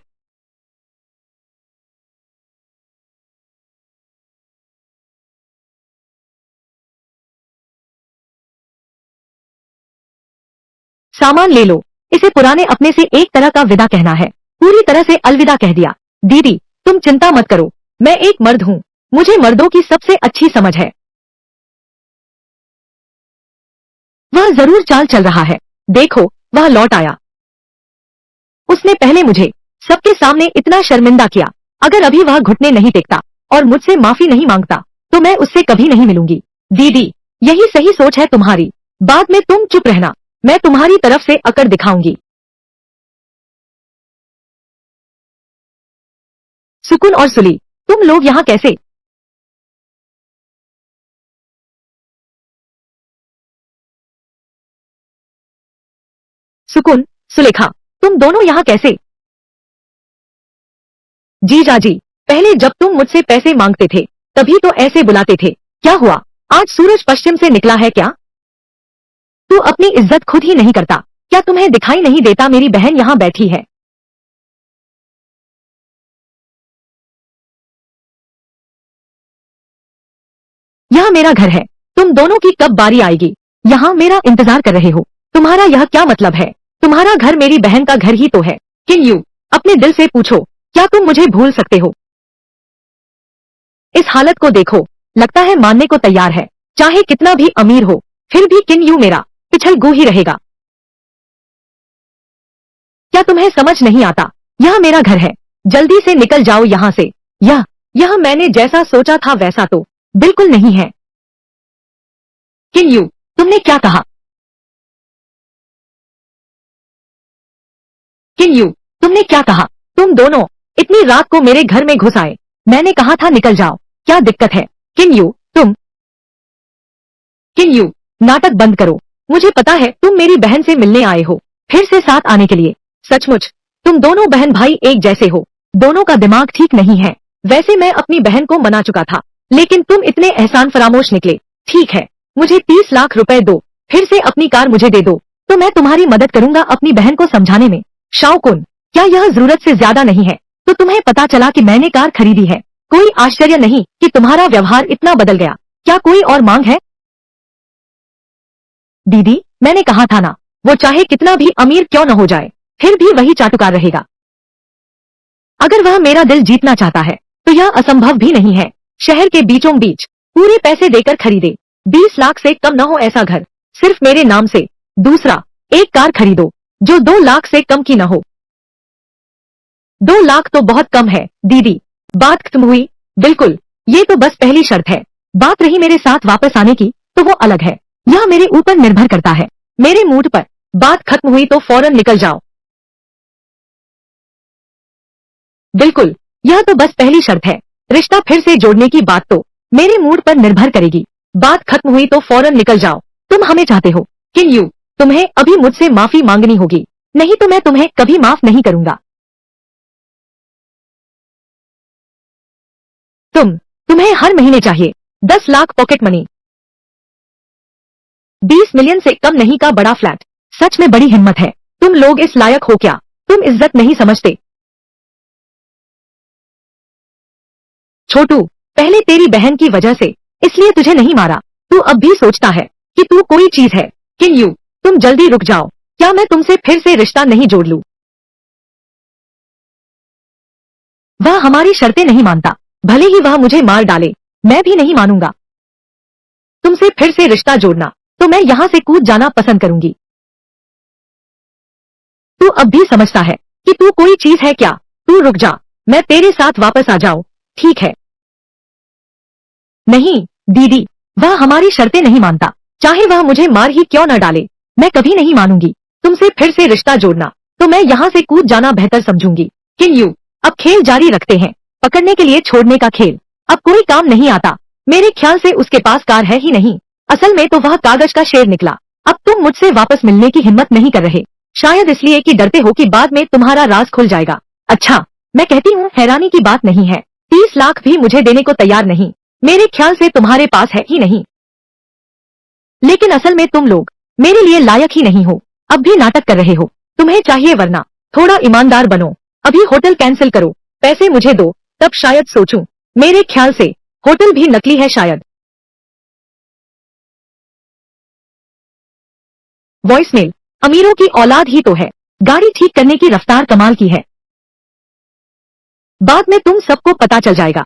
A: सामान ले लो। इसे पुराने अपने से एक तरह का विदा कहना है। पूरी तरह से अलविदा कह दिया। दीदी, तुम चिंता मत करो, मैं एक मर्द हूँ, मुझे मर्दों की सबसे अच्छी समझ है। वह जरूर चाल चल रहा है, देखो वह लौट आया। उसने पहले मुझे सबके सामने इतना शर्मिंदा किया। अगर अभी वह घुटने नहीं टेकता और मुझसे माफी नहीं मांगता तो मैं उससे कभी नहीं मिलूंगी। दीदी, यही सही सोच है तुम्हारी, बाद में तुम चुप रहना, मैं तुम्हारी तरफ से अकड़ दिखाऊंगी। सुकुन और सुली, तुम लोग यहाँ कैसे? सुकुन, सुलेखा, तुम दोनों यहाँ कैसे? जीजा जी, पहले जब तुम मुझसे पैसे मांगते थे तभी तो ऐसे बुलाते थे। क्या हुआ, आज सूरज पश्चिम से निकला है क्या? तू अपनी इज्जत खुद ही नहीं करता, क्या तुम्हें दिखाई नहीं देता मेरी बहन यहाँ बैठी है? यह मेरा घर है, तुम दोनों की कब बारी आएगी? यहाँ मेरा इंतजार कर रहे हो। तुम्हारा यह क्या मतलब है? तुम्हारा घर मेरी बहन का घर ही तो है। किन यू, अपने दिल से पूछो, क्या तुम मुझे भूल सकते हो? इस हालत को देखो, लगता है मानने को तैयार है। चाहे कितना भी अमीर हो, फिर भी किन यू मेरा पिछलगू ही रहेगा। क्या तुम्हें समझ नहीं आता? यह मेरा घर है। जल्दी से निकल जाओ यहाँ से। यह मैंने जैसा सोचा था वैसा तो बिल्कुल नहीं है। किन यू, तुमने क्या कहा? किन यू, तुमने क्या कहा? तुम दोनों इतनी रात को मेरे घर में घुस आए। मैंने कहा था निकल जाओ। क्या दिक्कत है? किन यू, किन यू, नाटक बंद करो। मुझे पता है तुम मेरी बहन से मिलने आए हो, फिर से साथ आने के लिए। सचमुच तुम दोनों बहन भाई एक जैसे हो। दोनों का दिमाग ठीक नहीं है। वैसे मैं अपनी बहन को मना चुका था, लेकिन तुम इतने एहसान फरामोश निकले। ठीक है, मुझे 30 लाख रुपए दो, फिर से अपनी कार मुझे दे दो, तो मैं तुम्हारी मदद करूंगा अपनी बहन को समझाने में। शाओकुन, क्या यह जरूरत से ज्यादा नहीं है? तो तुम्हें पता चला कि मैंने कार खरीदी है। कोई आश्चर्य नहीं कि तुम्हारा व्यवहार इतना बदल गया। क्या कोई और मांग है? दीदी, मैंने कहा था ना, वो चाहे कितना भी अमीर क्यों न हो जाए, फिर भी वही चाटुकार रहेगा। अगर वह मेरा दिल जीतना चाहता है, तो यह असंभव भी नहीं है। शहर के बीचों बीच पूरे पैसे देकर खरीदे। 20 लाख से कम न हो ऐसा घर, सिर्फ मेरे नाम से। दूसरा, एक कार खरीदो जो 2 लाख से कम की न हो। 2 लाख तो बहुत कम है दीदी। बात खत्म हुई? बिल्कुल, ये तो बस पहली शर्त है। बात रही मेरे साथ वापस आने की, तो वो अलग है। यह मेरे ऊपर निर्भर करता है, मेरे मूड पर। बात खत्म हुई तो फौरन निकल जाओ। बिल्कुल, यह तो बस पहली शर्त है। रिश्ता फिर से जोड़ने की बात तो मेरे मूड पर निर्भर करेगी। बात खत्म हुई तो फौरन निकल जाओ। तुम हमें चाहते हो? किन यू, तुम्हें अभी मुझसे माफी मांगनी होगी, नहीं तो मैं तुम्हें कभी माफ नहीं करूंगा। तुम्हें हर महीने चाहिए 10 लाख पॉकेट मनी। 20 मिलियन से कम नहीं का बड़ा फ्लैट। सच में बड़ी हिम्मत है। तुम लोग इस लायक हो क्या? तुम इज्जत नहीं समझते? छोटू, पहले तेरी बहन की वजह से इसलिए तुझे नहीं मारा। तू अब भी सोचता है कि तू कोई चीज है। किन यू, तुम जल्दी रुक जाओ। क्या मैं तुमसे फिर से रिश्ता नहीं जोड़ लूं? वह हमारी शर्तें नहीं मानता, भले ही वह मुझे मार डाले, मैं भी नहीं मानूंगा। तुमसे फिर से रिश्ता जोड़ना, तो मैं यहाँ से कूद जाना पसंद करूंगी। तू अब भी समझता है कि तू कोई चीज है क्या? तू रुक जा, मैं तेरे साथ वापस आ जाऊं, ठीक है? नहीं दीदी, वह हमारी शर्तें नहीं मानता, चाहे वह मुझे मार ही क्यों न डाले, मैं कभी नहीं मानूंगी। तुमसे फिर से रिश्ता जोड़ना, तो मैं यहाँ से कूद जाना बेहतर समझूंगी। किन यू, अब खेल जारी रखते हैं। पकड़ने के लिए छोड़ने का खेल अब कोई काम नहीं आता। मेरे ख्याल से उसके पास कार है ही नहीं। असल में तो वह कागज का शेर निकला। अब तुम मुझसे वापस मिलने की हिम्मत नहीं कर रहे, शायद इसलिए कि डरते हो कि बाद में तुम्हारा राज खुल जाएगा। अच्छा, मैं कहती हूँ हैरानी की बात नहीं है। 30 लाख भी मुझे देने को तैयार नहीं। मेरे ख्याल से तुम्हारे पास है ही नहीं। लेकिन असल में तुम लोग मेरे लिए लायक ही नहीं हो। अब भी नाटक कर रहे हो। तुम्हें चाहिए वरना थोड़ा ईमानदार बनो। अभी होटल कैंसिल करो, पैसे मुझे दो, तब शायद सोचूं। मेरे ख्याल से होटल भी नकली है शायद। वॉइसमेल, अमीरों की औलाद ही तो है। गाड़ी ठीक करने की रफ्तार कमाल की है। बाद में तुम सबको पता चल जाएगा।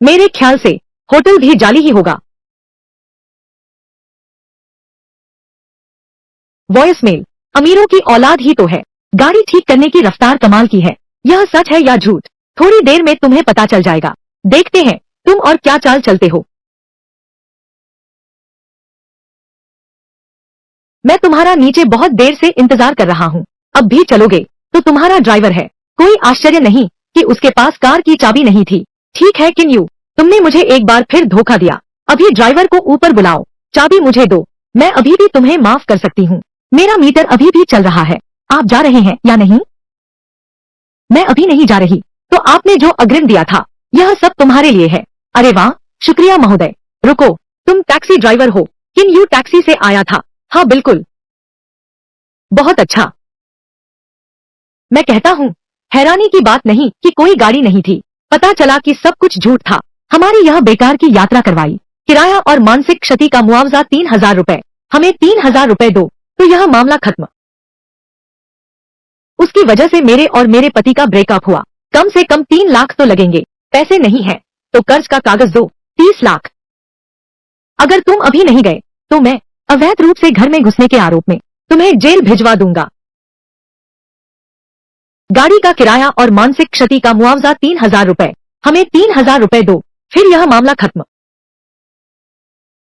A: मेरे ख्याल से होटल भी जाली ही होगा। वॉइसमेल, अमीरों की औलाद ही तो है। गाड़ी ठीक करने की रफ्तार कमाल की है। यह सच है या झूठ, थोड़ी देर में तुम्हें पता चल जाएगा। देखते हैं तुम और क्या चाल चलते हो। मैं तुम्हारा नीचे बहुत देर से इंतजार कर रहा हूँ। अब भी चलोगे तो तुम्हारा ड्राइवर है। कोई आश्चर्य नहीं कि उसके पास कार की चाबी नहीं थी। ठीक है किन यू, तुमने मुझे एक बार फिर धोखा दिया। अभी ड्राइवर को ऊपर बुलाओ, चाबी मुझे दो। मैं अभी भी तुम्हें माफ कर सकती हूँ। मेरा मीटर अभी भी चल रहा है। आप जा रहे हैं या नहीं? मैं अभी नहीं जा रही। तो आपने जो अग्रिम दिया था, यह सब तुम्हारे लिए है। अरे वाह, शुक्रिया महोदय। रुको, तुम टैक्सी ड्राइवर हो? किन यू टैक्सी से आया था? हाँ बिल्कुल। बहुत अच्छा। मैं कहता हूँ, हैरानी की बात नहीं कि कोई गाड़ी नहीं थी। पता चला कि सब कुछ झूठ था। हमारी यह बेकार की यात्रा करवाई। किराया और मानसिक क्षति का मुआवजा 3,000 रुपए, हमें 3,000 रुपए दो तो यह मामला खत्म। उसकी वजह से मेरे और मेरे पति का ब्रेकअप हुआ, कम से कम 3 लाख तो लगेंगे, पैसे नहीं है तो कर्ज का कागज दो, 30 लाख। अगर तुम अभी नहीं गए तो मैं अवैध रूप से घर में घुसने के आरोप में तुम्हें जेल भिजवा दूंगा। गाड़ी का किराया और मानसिक क्षति का मुआवजा 3,000 रुपए, हमें 3,000 रुपए दो, फिर यह मामला खत्म।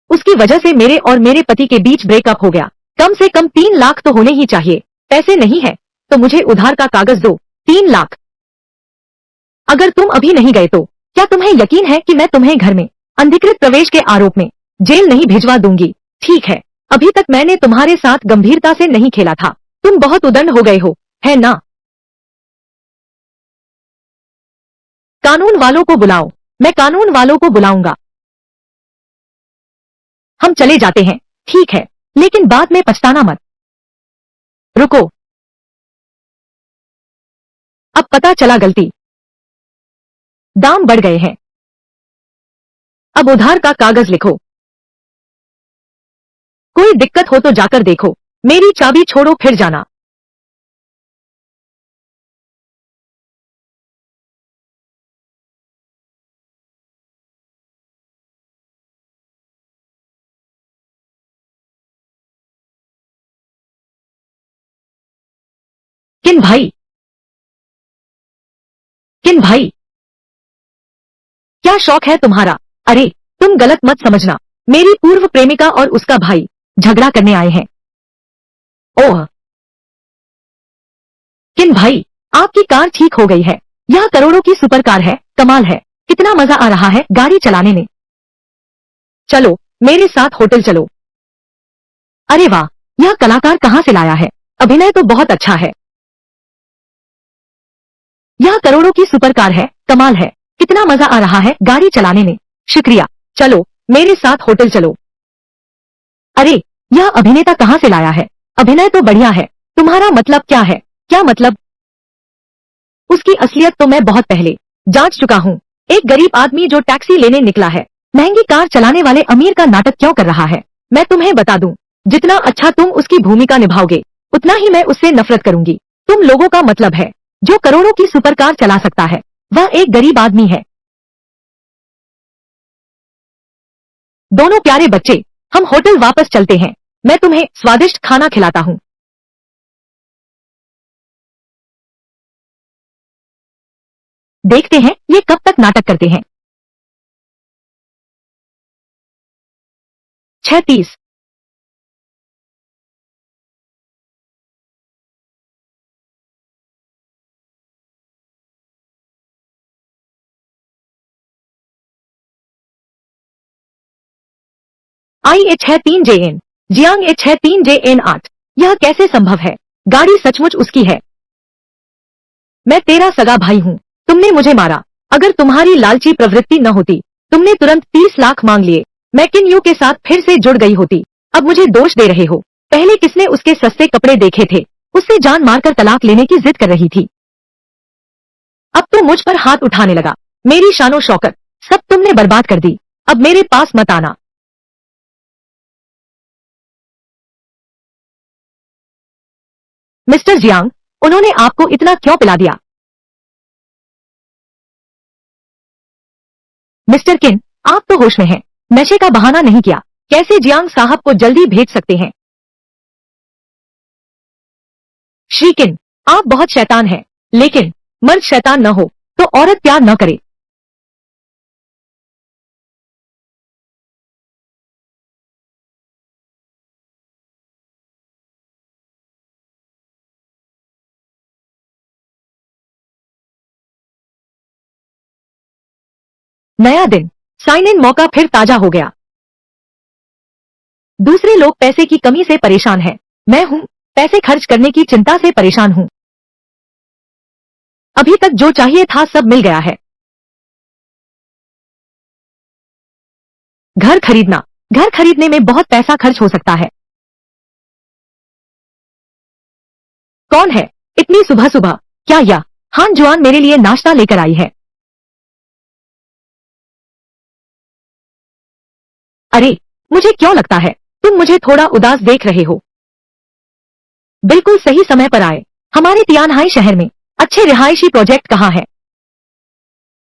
A: उसकी वजह से मेरे और मेरे पति के बीच ब्रेकअप हो गया, कम से कम 3 लाख तो होने ही चाहिए, पैसे नहीं है तो मुझे उधार का कागज दो, 3 लाख। अगर तुम अभी नहीं गए तो क्या तुम्हें यकीन है कि मैं तुम्हें घर में अनधिकृत प्रवेश के आरोप में जेल नहीं भिजवा दूंगी? ठीक है, अभी तक मैंने तुम्हारे साथ गंभीरता से नहीं खेला था, तुम बहुत उद्दंड हो गए हो, है ना? कानून वालों को बुलाओ, मैं कानून वालों को बुलाऊंगा। हम चले जाते हैं, ठीक है, लेकिन बाद में पछताना मत। रुको, अब पता चला गलती, दाम बढ़ गए हैं। अब उधार का कागज लिखो। कोई दिक्कत हो तो जाकर देखो, मेरी चाबी छोड़ो फिर जाना। किन भाई, किन भाई, क्या शौक है तुम्हारा? अरे तुम गलत मत समझना, मेरी पूर्व प्रेमिका और उसका भाई झगड़ा करने आए हैं। ओह, किन भाई, आपकी कार ठीक हो गई है, यह करोड़ों की सुपर कार है, कमाल है, कितना मजा आ रहा है गाड़ी चलाने में। चलो मेरे साथ होटल चलो। अरे वाह, यह कलाकार कहाँ से लाया है, अभिनय तो बहुत अच्छा है। यह करोड़ों की सुपर कार है, कमाल है, कितना मजा आ रहा है गाड़ी चलाने में। शुक्रिया, चलो मेरे साथ होटल चलो। अरे यह अभिनेता कहाँ से लाया है, अभिनय तो बढ़िया है, तुम्हारा मतलब क्या है? क्या मतलब? उसकी असलियत तो मैं बहुत पहले जांच चुका हूँ, एक गरीब आदमी जो टैक्सी लेने निकला है, महंगी कार चलाने वाले अमीर का नाटक क्यों कर रहा है? मैं तुम्हें बता दूं, जितना अच्छा तुम उसकी भूमिका निभाओगे उतना ही मैं उससे नफरत करूंगी। तुम लोगों का मतलब है जो करोड़ों की सुपर कार चला सकता है वह एक गरीब आदमी है। दोनों प्यारे बच्चे, हम होटल वापस चलते हैं, मैं तुम्हें स्वादिष्ट खाना खिलाता हूँ। देखते हैं ये कब तक नाटक करते हैं। 6:30। IH63JN, जियांग H63JN8, यह कैसे संभव है? गाड़ी सचमुच उसकी है। मैं तेरा सगा भाई हूँ, तुमने मुझे मारा, अगर तुम्हारी लालची प्रवृत्ति न होती तुमने तुरंत 30 लाख मांग लिए, मैं किन यू के साथ फिर से जुड़ गई होती। अब मुझे दोष दे रहे हो? पहले किसने उसके सस्ते कपड़े देखे थे, उससे जान मारकर तलाक लेने की जिद कर रही थी, अब तो मुझ पर हाथ उठाने लगा, मेरी शानो शौकत सब तुमने बर्बाद कर दी, अब मेरे पास मत आना। मिस्टर जियांग, उन्होंने आपको इतना क्यों पिला दिया? मिस्टर किन, आप तो होश में हैं, नशे का बहाना नहीं किया, कैसे जियांग साहब को जल्दी भेज सकते हैं? श्री किन, आप बहुत शैतान हैं, लेकिन मर्द शैतान न हो तो औरत प्यार न करे। नया दिन, साइन इन मौका फिर ताजा हो गया। दूसरे लोग पैसे की कमी से परेशान हैं, मैं हूँ पैसे खर्च करने की चिंता से परेशान हूँ। अभी तक जो चाहिए था सब मिल गया है। घर खरीदना, घर खरीदने में बहुत पैसा खर्च हो सकता है। कौन है इतनी सुबह सुबह? क्या यह हान जुआन मेरे लिए नाश्ता लेकर आई है? अरे, मुझे क्यों लगता है तुम मुझे थोड़ा उदास देख रहे हो। बिल्कुल सही समय पर आए। हमारे तियानहाई शहर में अच्छे रिहायशी प्रोजेक्ट कहाँ है?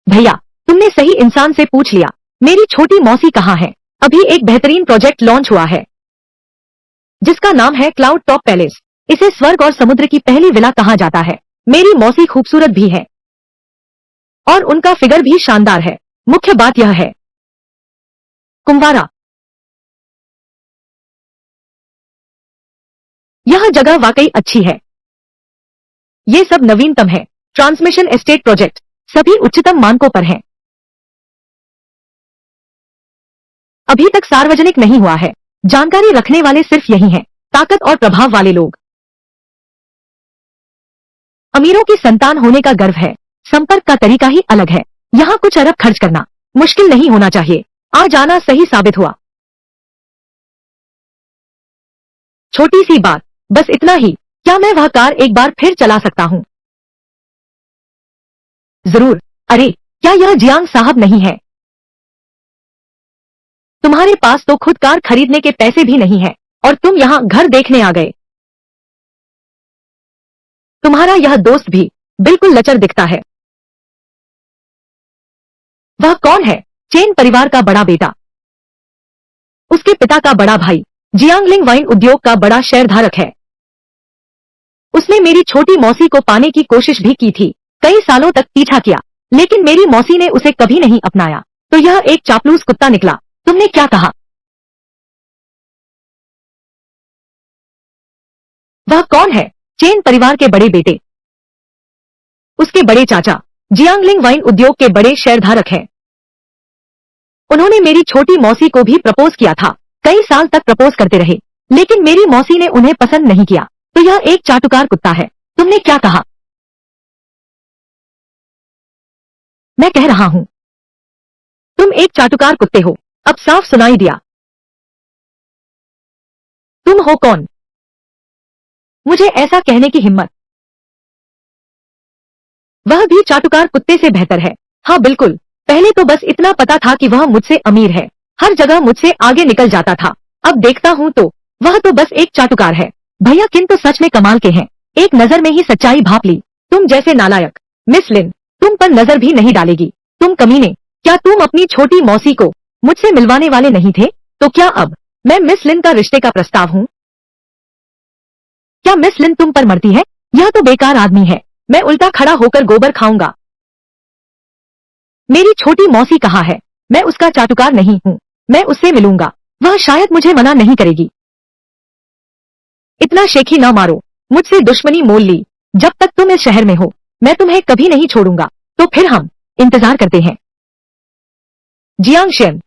A: भैया, तुमने सही इंसान से पूछ लिया। मेरी छोटी मौसी कहाँ है? अभी एक बेहतरीन प्रोजेक्ट लॉन्च हुआ है जिसका नाम है क्लाउड टॉप पैलेस। इसे स्वर्ग और समुद्र की पहली विला कहा जाता है। मेरी मौसी खूबसूरत भी है और उनका फिगर भी शानदार है। मुख्य बात यह है, कुंवारा, यह जगह वाकई अच्छी है। ये सब नवीनतम है। ट्रांसमिशन एस्टेट प्रोजेक्ट सभी उच्चतम मानकों पर हैं। अभी तक सार्वजनिक नहीं हुआ है। जानकारी रखने वाले सिर्फ यही हैं, ताकत और प्रभाव वाले लोग। अमीरों की संतान होने का गर्व है। संपर्क का तरीका ही अलग है। यहाँ कुछ अरब खर्च करना मुश्किल नहीं होना चाहिए। आ जाना सही साबित हुआ। छोटी सी बात, बस इतना ही। क्या मैं वह कार एक बार फिर चला सकता हूँ? जरूर। अरे, क्या यह जियांग साहब नहीं है? तुम्हारे पास तो खुद कार खरीदने के पैसे भी नहीं है और तुम यहाँ घर देखने आ गए। तुम्हारा यह दोस्त भी बिल्कुल लचर दिखता है। वह कौन है? चेन परिवार का बड़ा बेटा। उसके पिता का बड़ा भाई जियांगलिंग वाइन उद्योग का बड़ा शेयरधारक है। उसने मेरी छोटी मौसी को पाने की कोशिश भी की थी। कई सालों तक पीछा किया, लेकिन मेरी मौसी ने उसे कभी नहीं अपनाया। तो यह एक चापलूस कुत्ता निकला। तुमने क्या कहा? वह कौन है? चेन परिवार के बड़े बेटे। उसके बड़े चाचा जियांगलिंग वाइन उद्योग के बड़े शेयरधारक हैं। उन्होंने मेरी छोटी मौसी को भी प्रपोज किया था। कई साल तक प्रपोज करते रहे, लेकिन मेरी मौसी ने उन्हें पसंद नहीं किया। तो यह एक चाटुकार कुत्ता है। तुमने क्या कहा? मैं कह रहा हूँ, तुम एक चाटुकार कुत्ते हो। अब साफ सुनाई दिया। तुम हो कौन? मुझे ऐसा कहने की हिम्मत? वह भी चाटुकार कुत्ते से बेहतर है। हाँ बिल्कुल। पहले तो बस इतना पता था कि वह मुझसे अमीर है। हर जगह मुझसे आगे निकल जाता था। अब देखता हूँ तो वह तो बस एक चाटुकार है। भैया किंतु सच में कमाल के हैं। एक नजर में ही सच्चाई भाप ली। तुम जैसे नालायक। मिस लिन तुम पर नजर भी नहीं डालेगी। तुम कमीने, क्या तुम अपनी छोटी मौसी को मुझसे मिलवाने वाले नहीं थे? तो क्या अब मैं मिस लिन का रिश्ते का प्रस्ताव हूँ? क्या मिस लिन तुम पर मरती है? यह तो बेकार आदमी है। मैं उल्टा खड़ा होकर गोबर खाऊंगा। मेरी छोटी मौसी कहाँ है? मैं उसका चाटुकार नहीं हूँ। मैं उससे मिलूंगा। वह शायद मुझे मना नहीं करेगी। इतना शेखी ना मारो। मुझसे दुश्मनी मोल ली। जब तक तुम इस शहर में हो, मैं तुम्हें कभी नहीं छोड़ूंगा। तो फिर हम इंतजार करते हैं। Jiang Shane.